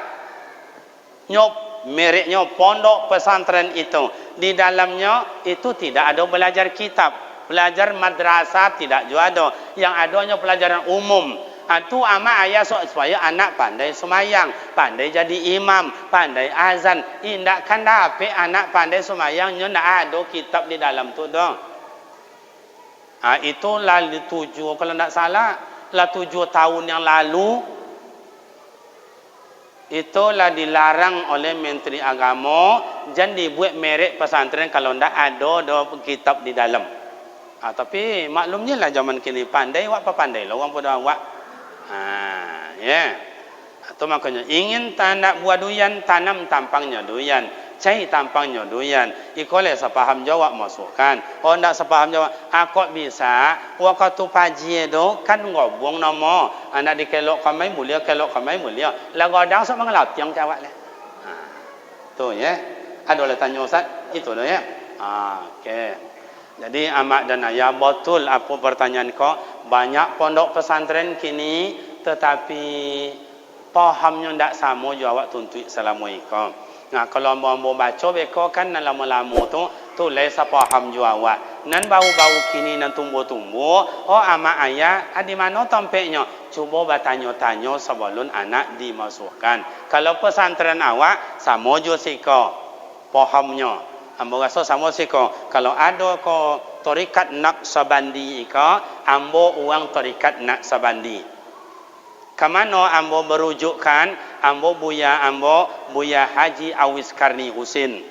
Nyop mereknya pondok pesantren itu di dalamnya itu tidak ada belajar kitab, belajar madrasah tidak juga ada, yang adanya pelajaran umum. Itu ama ayah supaya anak pandai semayang, pandai jadi imam, pandai azan. Indak kan dapat anak pandai semayangnya ndak ada kitab di dalam tu dong. Itulah 7 kalau ndak salah lah 7 tahun yang lalu itulah dilarang oleh Menteri Agama jangan dibuat merek pesantren kalau ndak ada kitab di dalam. Tapi maklumnya lah zaman kini pandai wak apa pandai lah orang pada wak. Ya. Atau makanya ingin tandak buat duyan tanam tampangnya duyan, cai tampangnya duyan. Ikole sepaham jawab masukkan. Oh ndak sepaham jawab, aku bisa waktu paji itu kan ngobong nama anak dikelok kamai mulia kelok kamai mulia. Lah godang sok mengelat yang jawab lah. Tu ya. Ada oleh tanya Ustaz, itu dah ya. Okey. Jadi amak dan ayah betul apa pertanyaan kau, banyak pondok pesantren kini tetapi pahamnya ndak sama jawab tuntut Assalamualaikum. Nah kalau mau baca beko kan lama-lama tu lesa paham jawab. Nan bau-bau kini nan tumbuh-tumbuh, oh ama ayah di mana tempatnya? Cuba bertanya-tanya sebelum anak dimasukkan. Kalau pesantren awak sama jo siko pahamnya. Ambo rasa sama siko. Kalau ada ko tarikat Naqsabandi iko, ambo uang tarikat Naqsabandi. Kamano ambo merujukkan ambo Buya Haji Awis Karni Husin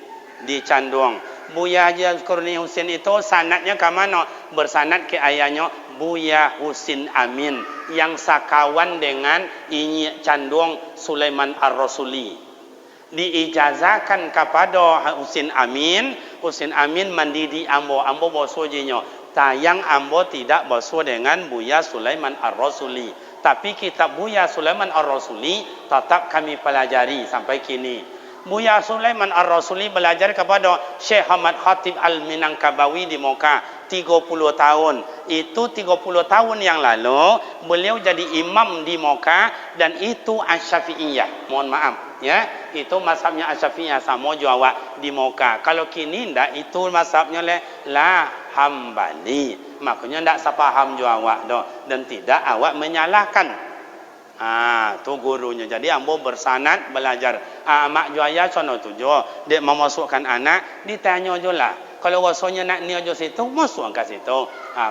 di Candong. Buya Haji Awis Karni Husin itu sanadnya kamano bersanad ke ayahnya Buya Husin Amin yang sakawan dengan Inyi Candong Sulaiman Ar-Rasuli. Diijazahkan kepada Husin Amin. Husin Amin mandidi ambo bosojinya. Tayang ambo tidak boso dengan Buya Sulaiman Ar-Rasuli. Tapi kitab Buya Sulaiman Ar-Rasuli tetap kami pelajari sampai kini. Buya Sulaiman Ar-Rasuli belajar kepada Syekh Ahmad Khatib Al-Minangkabawi di Mekah 30 tahun. Itu 30 tahun yang lalu beliau jadi imam di Mekah dan itu Asy-Syafi'iyah. Mohon maaf ya, itu mazhabnya Asy-Syafi'iyah sama Jawa di Mekah. Kalau kini ndak itu mazhabnya la Hambali. Makanya ndak sepaham juga awak doh dan tidak awak menyalahkan. Tu gurunya. Jadi ambo bersanad belajar. Mak juaya sono tujuh. Dia memasukkan anak ditanya julah. Kalau rasanya nak ni aja situ, masuk ke situ.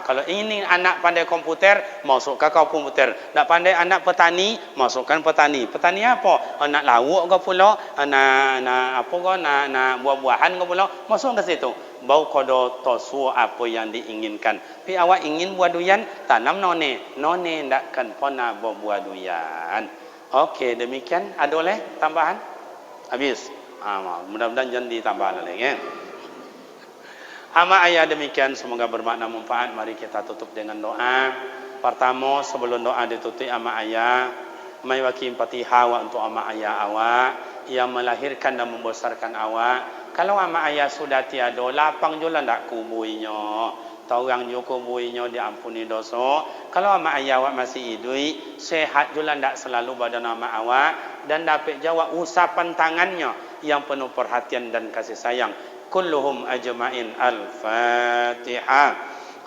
Kalau ini anak pandai komputer, masuk ke komputer. Nak pandai anak petani, masukkan petani. Petani apa? Nak lauk ke pula, nak apa ke, nak buah-buahan ke pula, masuk ke situ. Bau kodo tosu apa yang diinginkan. Tapi awak ingin buah duyan, tanam none. None ndak kan pernah buah duyan. Okey, demikian. Ada oleh tambahan? Habis. Mudah-mudahan jangan ditambah lagi ya. Ama ayah demikian, semoga bermakna manfaat. Mari kita tutup dengan doa. Pertama sebelum doa ditutup ama ayah, mai wakim Fatihah untuk ama ayah awak yang melahirkan dan membesarkan awak. Kalau ama ayah sudah tiada, lapang jula ndak kubuinya. Taurang jo kubuinya diampuni dosa. Kalau ama ayah awak masih hidup, sehat jula ndak selalu badan ama awak dan dapat jawab usapan tangannya yang penuh perhatian dan kasih sayang. كلهم أجمعين الفاتحة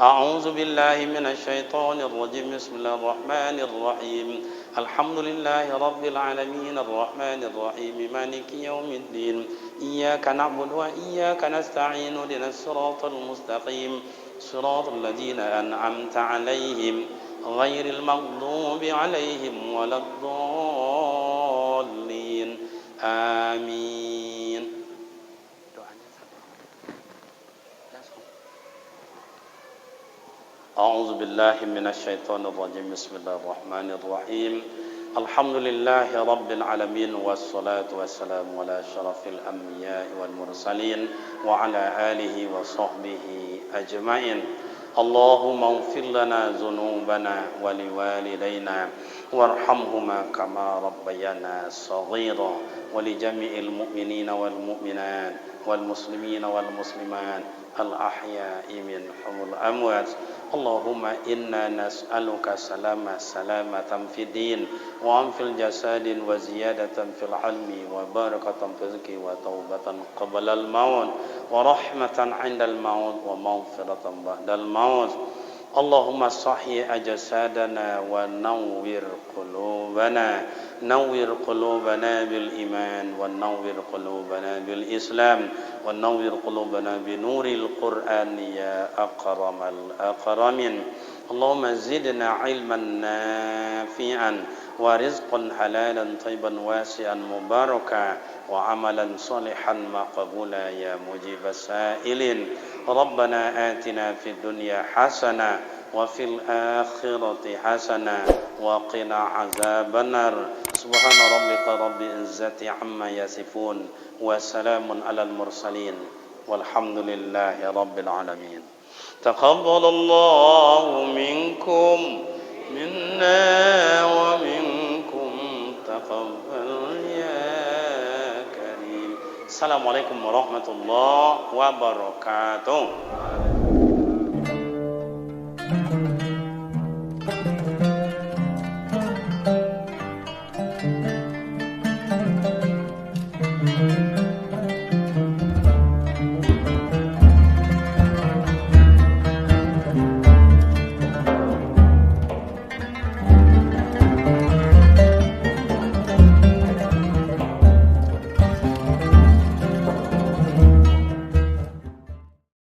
أعوذ بالله من الشيطان الرجيم بسم الله الرحمن الرحيم الحمد لله رب العالمين الرحمن الرحيم مالك يوم الدين إياك نعبد وإياك نستعين اهدنا الصراط المستقيم صراط الذين أنعمت عليهم غير المغضوب عليهم ولا الضالين آمين. أعوذ بالله من الشيطان الرجيم بسم الله الرحمن الرحيم الحمد لله رب العالمين والصلاة والسلام على أشرف الأنبياء والمرسلين وعلى آله وصحبه أجمعين اللهم اغفر لنا ذنوبنا ولوالدينا وارحمهما كما ربيانا صغيرا ولجميع المؤمنين والمؤمنات والمسلمين والمسلمات الأحياء منهم الأموات اللهم إنا نسألك سلامة في الدين وفي الجسد وزيادة في العلم وبركة في الرزق وتوبة قبل الموت ورحمة عند الموت ومغفرة بعد الموت اللهم صحي أجسادنا ونور قلوبنا بالإيمان ونور قلوبنا بالإسلام ونور قلوبنا بنور القرآن يا أكرم الأكرمين اللهم زدنا علما نافعا ورزقا حلالا طيبا واسعا مباركا وعملا صالحا مقبولا يا مجيب السائلين ربنا آتنا في الدنيا حسنة وفي الآخرة حسنة وقنا عذاب النار سبحان ربك رب العزة عما يصفون وسلام على المرسلين والحمد لله رب العالمين تقبل الله منكم منا ومنكم تقبل يا كريم السلام عليكم ورحمة الله وبركاته